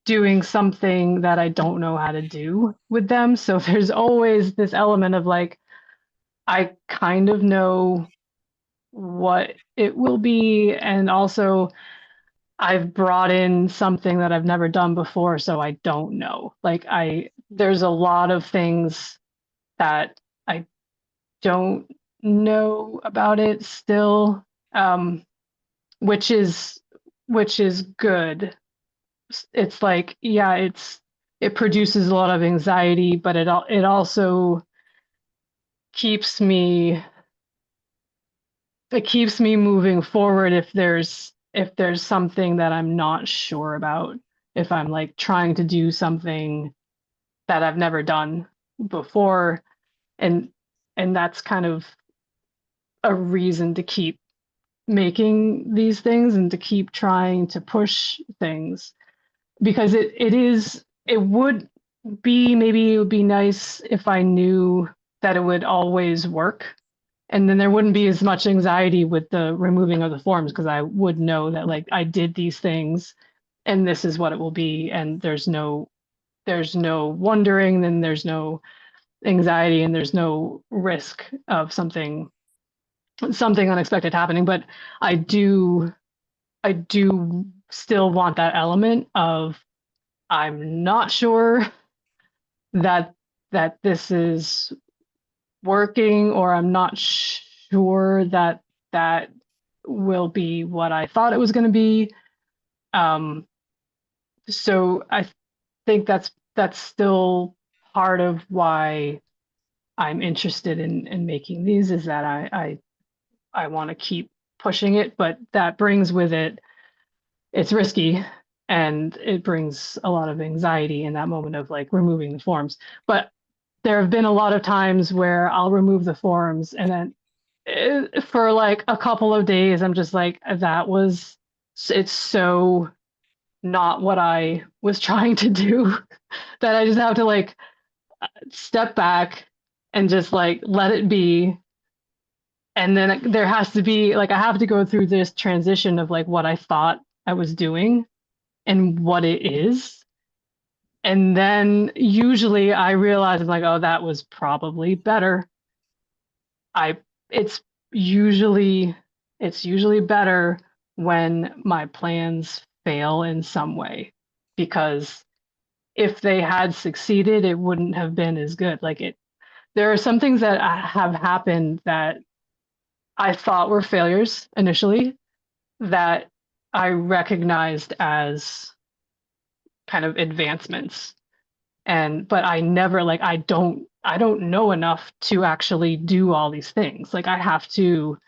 doing something that I don't know how to do with them. So there's always this element of like, I kind of know what it will be, and also I've brought in something that I've never done before, so I don't know. Like there's a lot of things that I don't know about it still, which is good, it's like, yeah, it produces a lot of anxiety, but it also keeps me it keeps me moving forward if there's something that I'm not sure about, if I'm like trying to do something that I've never done before, and that's kind of a reason to keep making these things and to keep trying to push things, because it would be, maybe it would be nice if I knew that it would always work, and then there wouldn't be as much anxiety with the removing of the forms, because I would know that like I did these things and this is what it will be, and there's no wondering, then there's no anxiety, and there's no risk of something unexpected happening. But I do I do still want that element of, I'm not sure that this is working, or I'm not sure that that will be what I thought it was going to be. So I think that's still part of why I'm interested in making these, is that I want to keep pushing it, but that brings with it, it's risky, and it brings a lot of anxiety in that moment of like removing the forms. But there have been a lot of times where I'll remove the forms, and then for like a couple of days, I'm just like, it's so not what I was trying to do, that I just have to like step back and just like let it be. And then there has to be like, I have to go through this transition of like what I thought I was doing and what it is. And then usually I realize, I'm like, oh, that was probably better. I it's usually it's usually better when my plans fail in some way, because if they had succeeded, it wouldn't have been as good. There are some things that have happened that I thought were failures initially, that I recognized as kind of advancements. But I never, like, I don't know enough to actually do all these things. Like I have to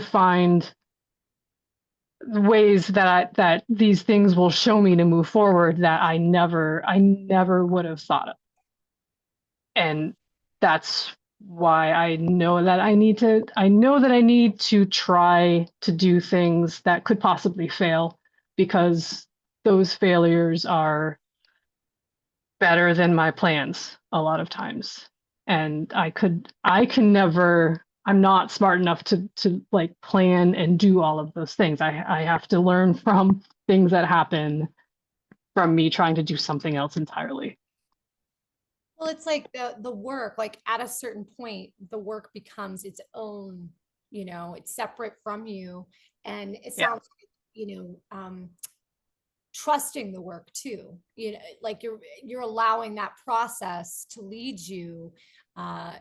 find ways that these things will show me to move forward, that I never would have thought of. And that's why I know that I know that I need to try to do things that could possibly fail, because those failures are better than my plans a lot of times. And I can never, I'm not smart enough to like plan and do all of those things. I have to learn from things that happen from me trying to do something else entirely. Well, it's like the work, like at a certain point, the work becomes its own, it's separate from you. And it Yeah, sounds like, trusting the work too, like you're allowing that process to lead you,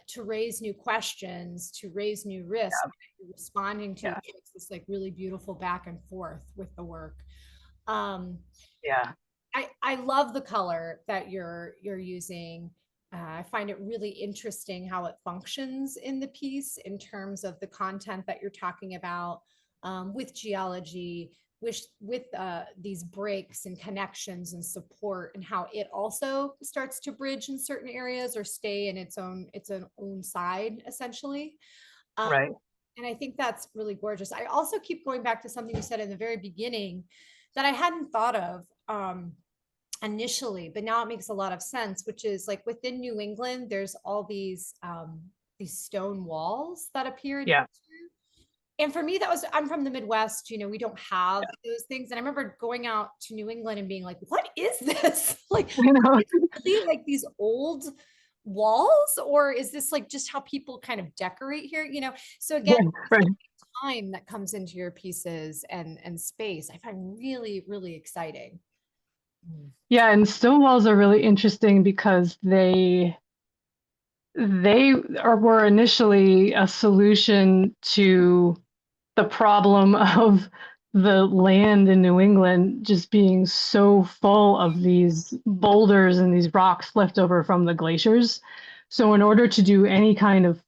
to raise new questions, to raise new risks. yeah, You're responding to it. yeah, It's this like really beautiful back and forth with the work. um yeah, I love the color that you're using. I find it really interesting how it functions in the piece in terms of the content that you're talking about, with geology, with these breaks and connections and support, and how it also starts to bridge in certain areas or stay in its own side essentially. Um, right. and I think that's really gorgeous. I also keep going back to something you said in the very beginning that I hadn't thought of. Initially, but now it makes a lot of sense, which is like within New England, there's all these stone walls that appear in Yeah, nature. And for me, I'm from the Midwest, we don't have yeah. those things. And I remember going out to New England and being like, what is this? Like, You know, it's really like these old walls, or is this like just how people kind of decorate here? So again, right. time that comes into your pieces and space, I find really, really exciting. Yeah, and stone walls are really interesting because were initially a solution to the problem of the land in New England just being so full of these boulders and these rocks left over from the glaciers. So in order to do any kind of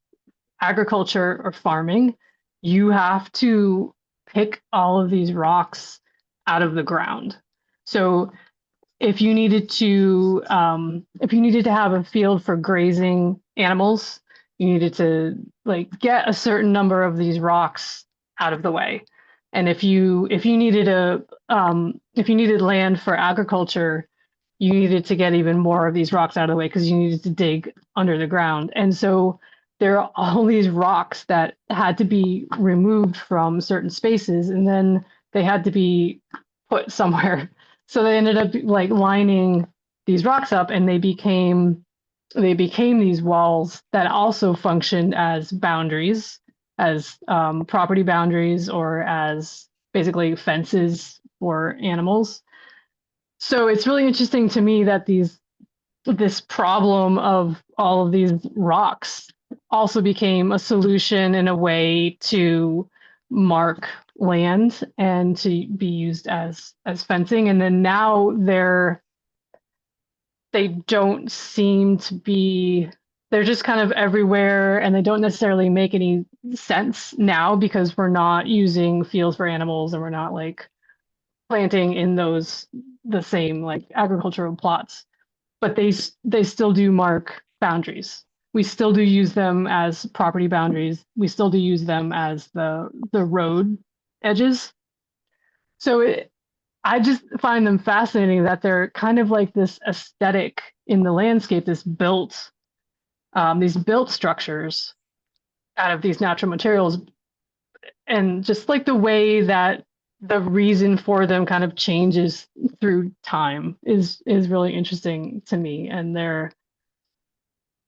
agriculture or farming, you have to pick all of these rocks out of the ground. So if you needed to have a field for grazing animals, you needed to like get a certain number of these rocks out of the way. And if you needed land for agriculture, you needed to get even more of these rocks out of the way because you needed to dig under the ground. And so there are all these rocks that had to be removed from certain spaces, and then they had to be put somewhere. So they ended up like lining these rocks up, and they became these walls that also functioned as boundaries, as property boundaries, or as basically fences for animals. So it's really interesting to me that this problem of all of these rocks also became a solution in a way to mark land and to be used as fencing. And then now they don't seem to be, they're just kind of everywhere, and they don't necessarily make any sense now because we're not using fields for animals, and we're not like planting in the same like agricultural plots, but they still do mark boundaries. We still do use them as property boundaries. We still do use them as the road edges. So I just find them fascinating that they're kind of like this aesthetic in the landscape, these built structures out of these natural materials, and just like the way that the reason for them kind of changes through time is really interesting to me. And they're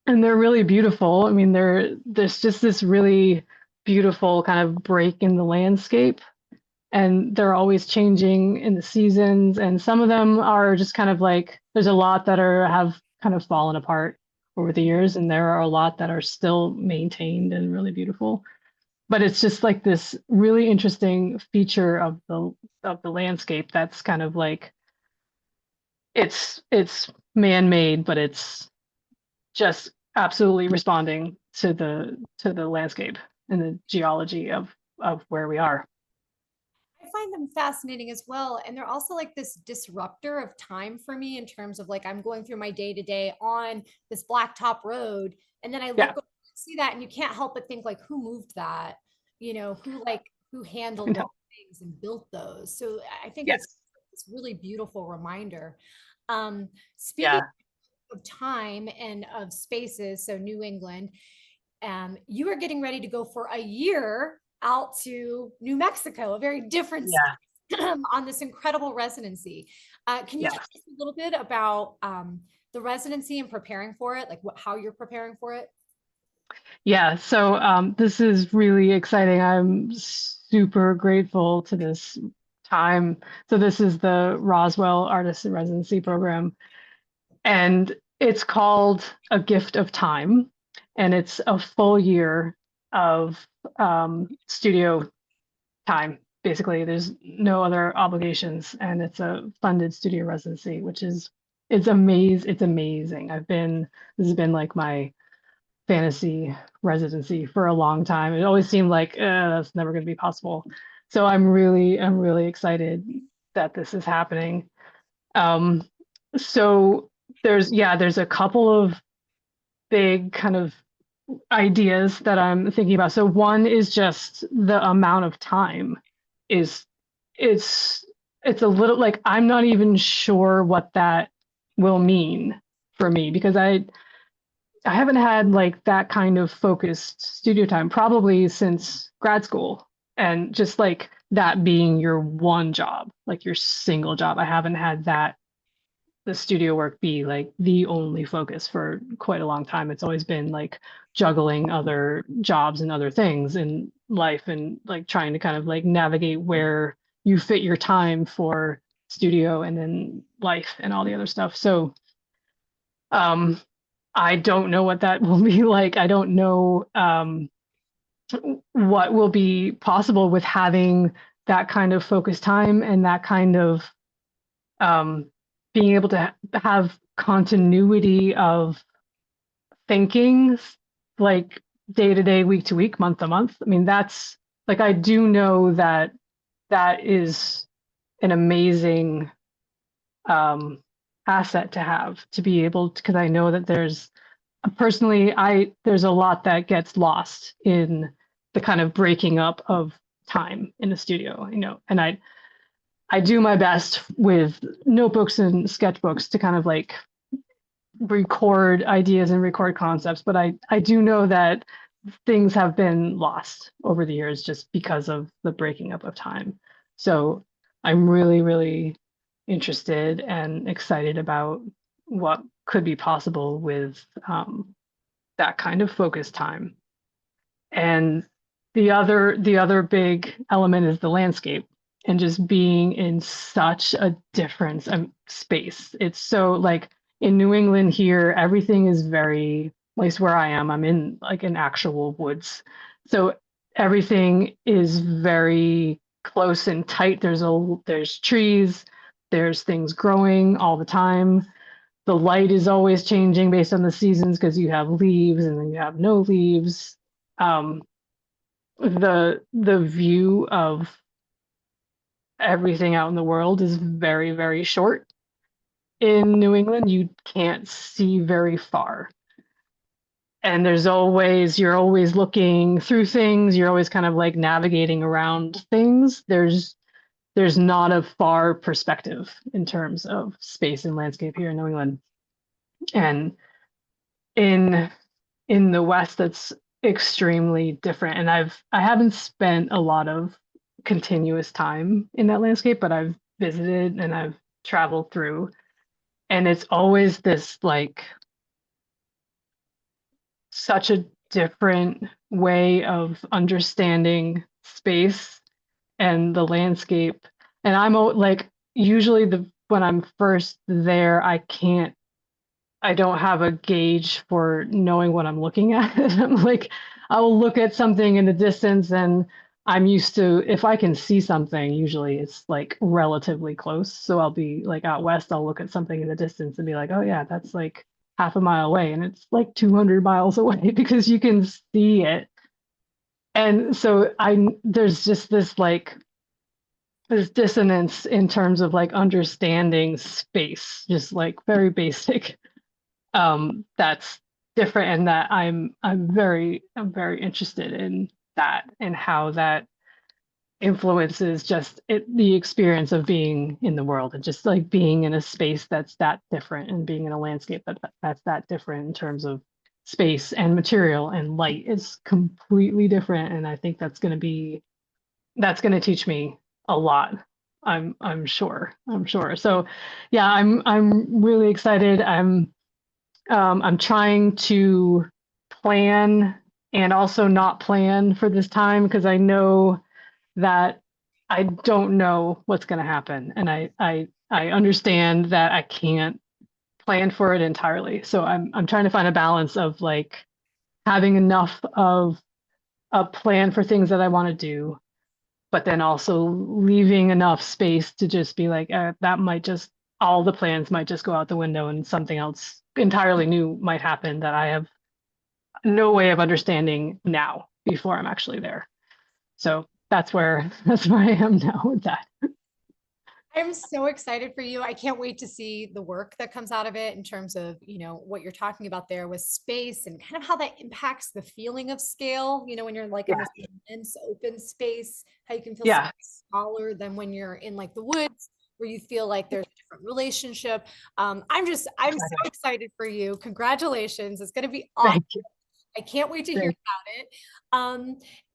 really beautiful. I mean, there's just this really beautiful kind of break in the landscape, and they're always changing in the seasons. And some of them are just kind of like, there's a lot that have kind of fallen apart over the years, and there are a lot that are still maintained and really beautiful. But it's just like this really interesting feature of the landscape that's kind of like, it's man-made, but it's just absolutely responding to the landscape and the geology of where we are. I find them fascinating as well. And they're also like this disruptor of time for me in terms of like I'm going through my day to day on this blacktop road. And then I look Yeah. over and see that, and you can't help but think like, who moved that? Who I handled know. all things and built those. So I think it's Yes. this really beautiful reminder. Speaking Yeah. of time and of spaces, so New England, you are getting ready to go for a year out to New Mexico, a very different Yeah. state, on this incredible residency. Can you tell Yes. us a little bit about the residency and preparing for it, like how you're preparing for it? Yeah. So this is really exciting. I'm super grateful to this time. So this is the Roswell Artist in Residency program, and it's called A Gift of Time, and it's a full year of studio time. Basically, there's no other obligations, and it's a funded studio residency, which is it's amazing. This has been like my fantasy residency for a long time. It always seemed like that's never going to be possible. So I'm really excited that this is happening. Um, so there's a couple of big kind of ideas that I'm thinking about. So one is just the amount of time is it's it's a little like I'm not even sure what that will mean for me because I haven't had like that kind of focused studio time probably since grad school, and just like that being your one job, like your single job. I haven't had that the studio work be like the only focus for quite a long time. It's always been like juggling other jobs and other things in life, and like trying to kind of like navigate where you fit your time for studio and then life and all the other stuff. So um I don't know what that will be like. I don't know what will be possible with having that kind of focused time and that kind of being able to have continuity of thinking, like day to day, week to week, month to month. I mean, that's like, I do know that that is an amazing asset to have, to be able to, because I know that there's a lot that gets lost in the kind of breaking up of time in the studio, and I do my best with notebooks and sketchbooks to kind of like record ideas and record concepts, but I do know that things have been lost over the years just because of the breaking up of time. So I'm really, really interested and excited about what could be possible with that kind of focused time. And the other big element is the landscape and just being in such a different space. It's so like in New England here, everything is very, at least where I am, I'm in like an actual woods. So everything is very close and tight. There's trees, there's things growing all the time. The light is always changing based on the seasons because you have leaves and then you have no leaves. Um, the view of everything out in the world is very, very short. In New England, you can't see very far. And you're always looking through things, you're always kind of like navigating around things. There's not a far perspective in terms of space and landscape here in New England. And in the West, that's extremely different. And I haven't spent a lot of continuous time in that landscape, but I've visited and I've traveled through. And it's always this like such a different way of understanding space and the landscape. And like usually when I'm first there, I don't have a gauge for knowing what I'm looking at. I'm like, I'll look at something in the distance and I'm used to, if I can see something, usually it's like relatively close. So I'll be like out west, I'll look at something in the distance and be like, oh yeah, that's like half a mile away. And it's like 200 miles away because you can see it. And so there's just this dissonance in terms of like understanding space, just like very basic. That's different, and that I'm very interested in that and how that influences just the experience of being in the world and just like being in a space that's that different and being in a landscape that's that different in terms of space and material and light is completely different. And I think that's going to teach me a lot. I'm sure. So yeah, I'm really excited. I'm trying to plan and also not plan for this time because I know that I don't know what's going to happen, and I understand that I can't plan for it entirely. So I'm trying to find a balance of like having enough of a plan for things that I want to do, but then also leaving enough space to just be like, that might just, all the plans might just go out the window and something else entirely new might happen that I have no way of understanding now before I'm actually there. So that's where I am now with that. I'm so excited for you. I can't wait to see the work that comes out of it in terms of, what you're talking about there with space and kind of how that impacts the feeling of scale, when you're like in Yeah. this immense open space, how you can feel so Yeah. much smaller than when you're in like the woods where you feel like there's a different relationship. I'm so excited for you. Congratulations. It's going to be awesome. Thank you. I can't wait to hear about it.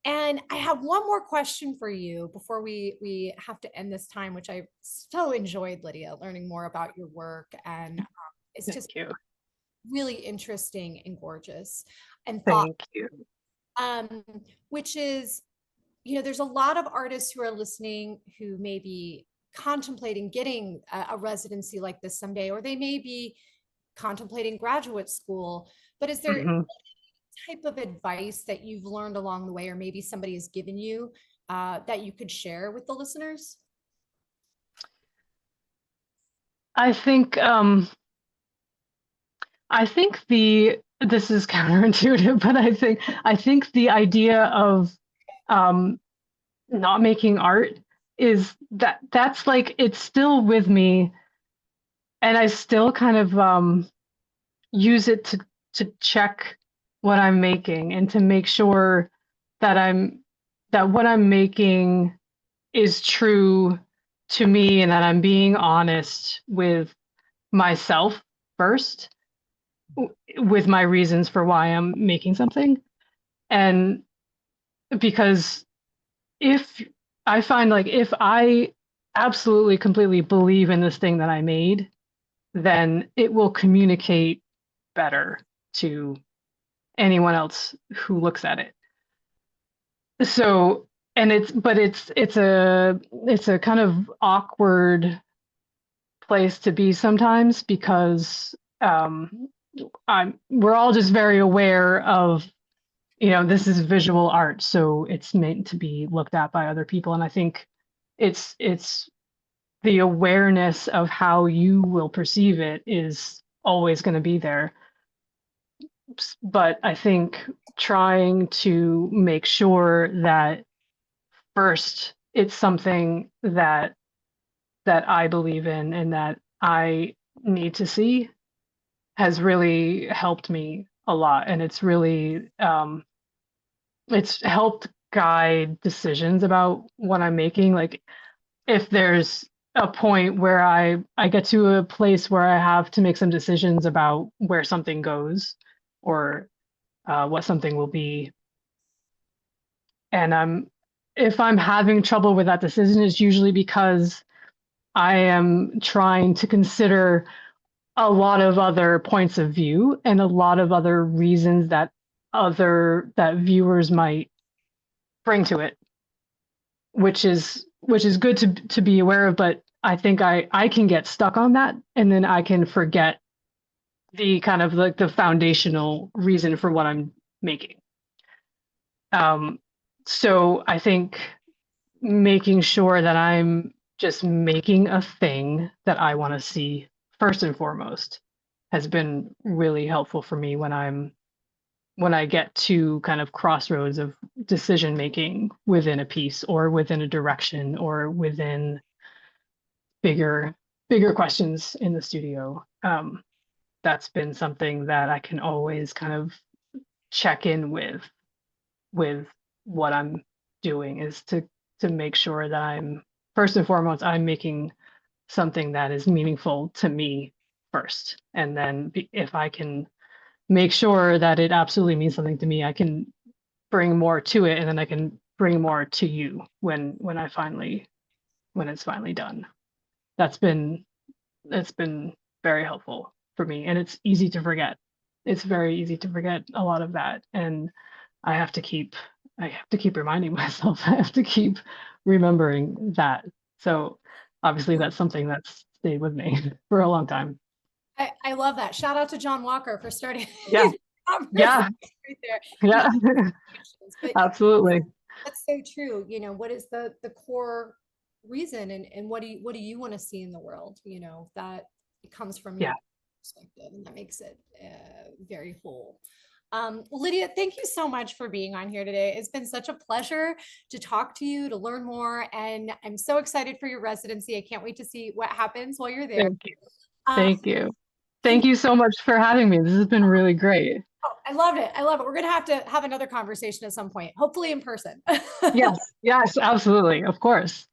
And I have one more question for you before we have to end this time, which I so enjoyed, Lydia, learning more about your work. And it's Thank just you. really interesting and gorgeous and thought, Thank you. which is, there's a lot of artists who are listening who may be contemplating getting a residency like this someday, or they may be contemplating graduate school. But is there Mhm. type of advice that you've learned along the way, or maybe somebody has given you that you could share with the listeners? I think this is counterintuitive, but I think the idea of um, not making art is that's like it's still with me, and I still kind of use it to check what I'm making and to make sure that what I'm making is true to me and that I'm being honest with myself first, with my reasons for why I'm making something. And because if I find like if I absolutely completely believe in this thing that I made, then it will communicate better to anyone else who looks at it. So, and it's a kind of awkward place to be sometimes because we're all just very aware of, this is visual art, so it's meant to be looked at by other people. And I think it's the awareness of how you will perceive it is always going to be there. But I think trying to make sure that first it's something that I believe in and that I need to see has really helped me a lot. And it's helped guide decisions about what I'm making. Like if there's a point where I get to a place where I have to make some decisions about where something goes or what something will be, and if I'm having trouble with that decision, it's usually because I am trying to consider a lot of other points of view and a lot of other reasons that viewers might bring to it, which is good to be aware of. But I think I can get stuck on that, and then I can forget the kind of like the foundational reason for what I'm making. So I think making sure that I'm just making a thing that I want to see first and foremost has been really helpful for me when I get to kind of crossroads of decision making within a piece or within a direction or within bigger questions in the studio. That's been something that I can always kind of check in with what I'm doing, is to make sure that I'm first and foremost I'm making something that is meaningful to me first, and then if I can make sure that it absolutely means something to me, I can bring more to it, and then I can bring more to you when it's finally done. That's been it's been very helpful for me, and it's easy to forget. It's very easy to forget a lot of that, and I have to keep I have to keep reminding myself. I have to keep remembering that. So obviously that's something that's stayed with me for a long time. I love that. Shout out to John Walker for starting Yeah, yeah, right there. yeah, But absolutely. that's so true. What is the core reason, and what do you want to see in the world? That it comes from Yeah, your perspective, and that makes it very whole. Lydia, thank you so much for being on here today. It's been such a pleasure to talk to you, to learn more, and I'm so excited for your residency. I can't wait to see what happens while you're there. thank you. Um, Thank you. can Thank you so much for having me. This has been really great. Oh, I loved it. I love it. We're going to have another conversation at some point, hopefully in person. Yes, yes, absolutely. Of course.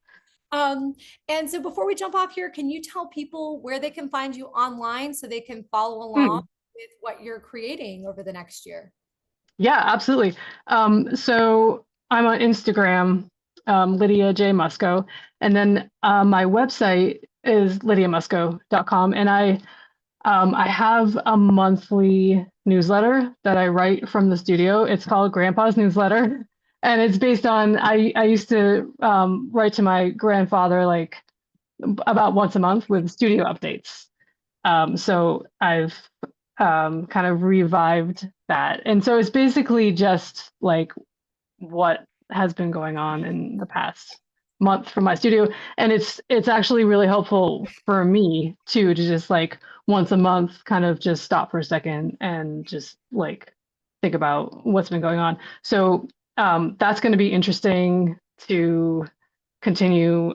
um, and so before we jump off here, can you tell people where they can find you online so they can follow along Hmm. with what you're creating over the next year? Yeah, absolutely. So I'm on Instagram, Lydia J. Musco, and then my website is lydiamusco.com. And I have a monthly newsletter that I write from the studio. It's called Grandpa's Newsletter. And it's based on, I used to write to my grandfather like about once a month with studio updates. So I've kind of revived that. And so it's basically just like what has been going on in the past month from my studio. And it's actually really helpful for me too, to just like once a month kind of just stop for a second and just like think about what's been going on. So that's going to be interesting to continue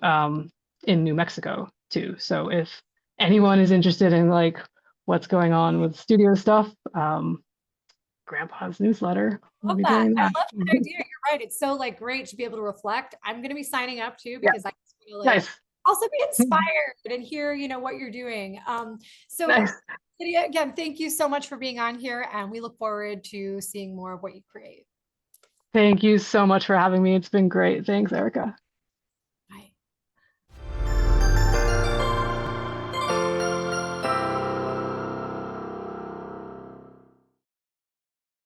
in New Mexico too. So if anyone is interested in like what's going on with studio stuff, Grandpa's newsletter, I'll Love be that. doing I that. love that idea. You're right. It's so like great to be able to reflect. I'm going to be signing up too Yeah, because I just feel like nice, also be inspired and hear, what you're doing. So nice. Lydia, again, thank you so much for being on here, and we look forward to seeing more of what you create. Thank you so much for having me. It's been great. Thanks, Erica.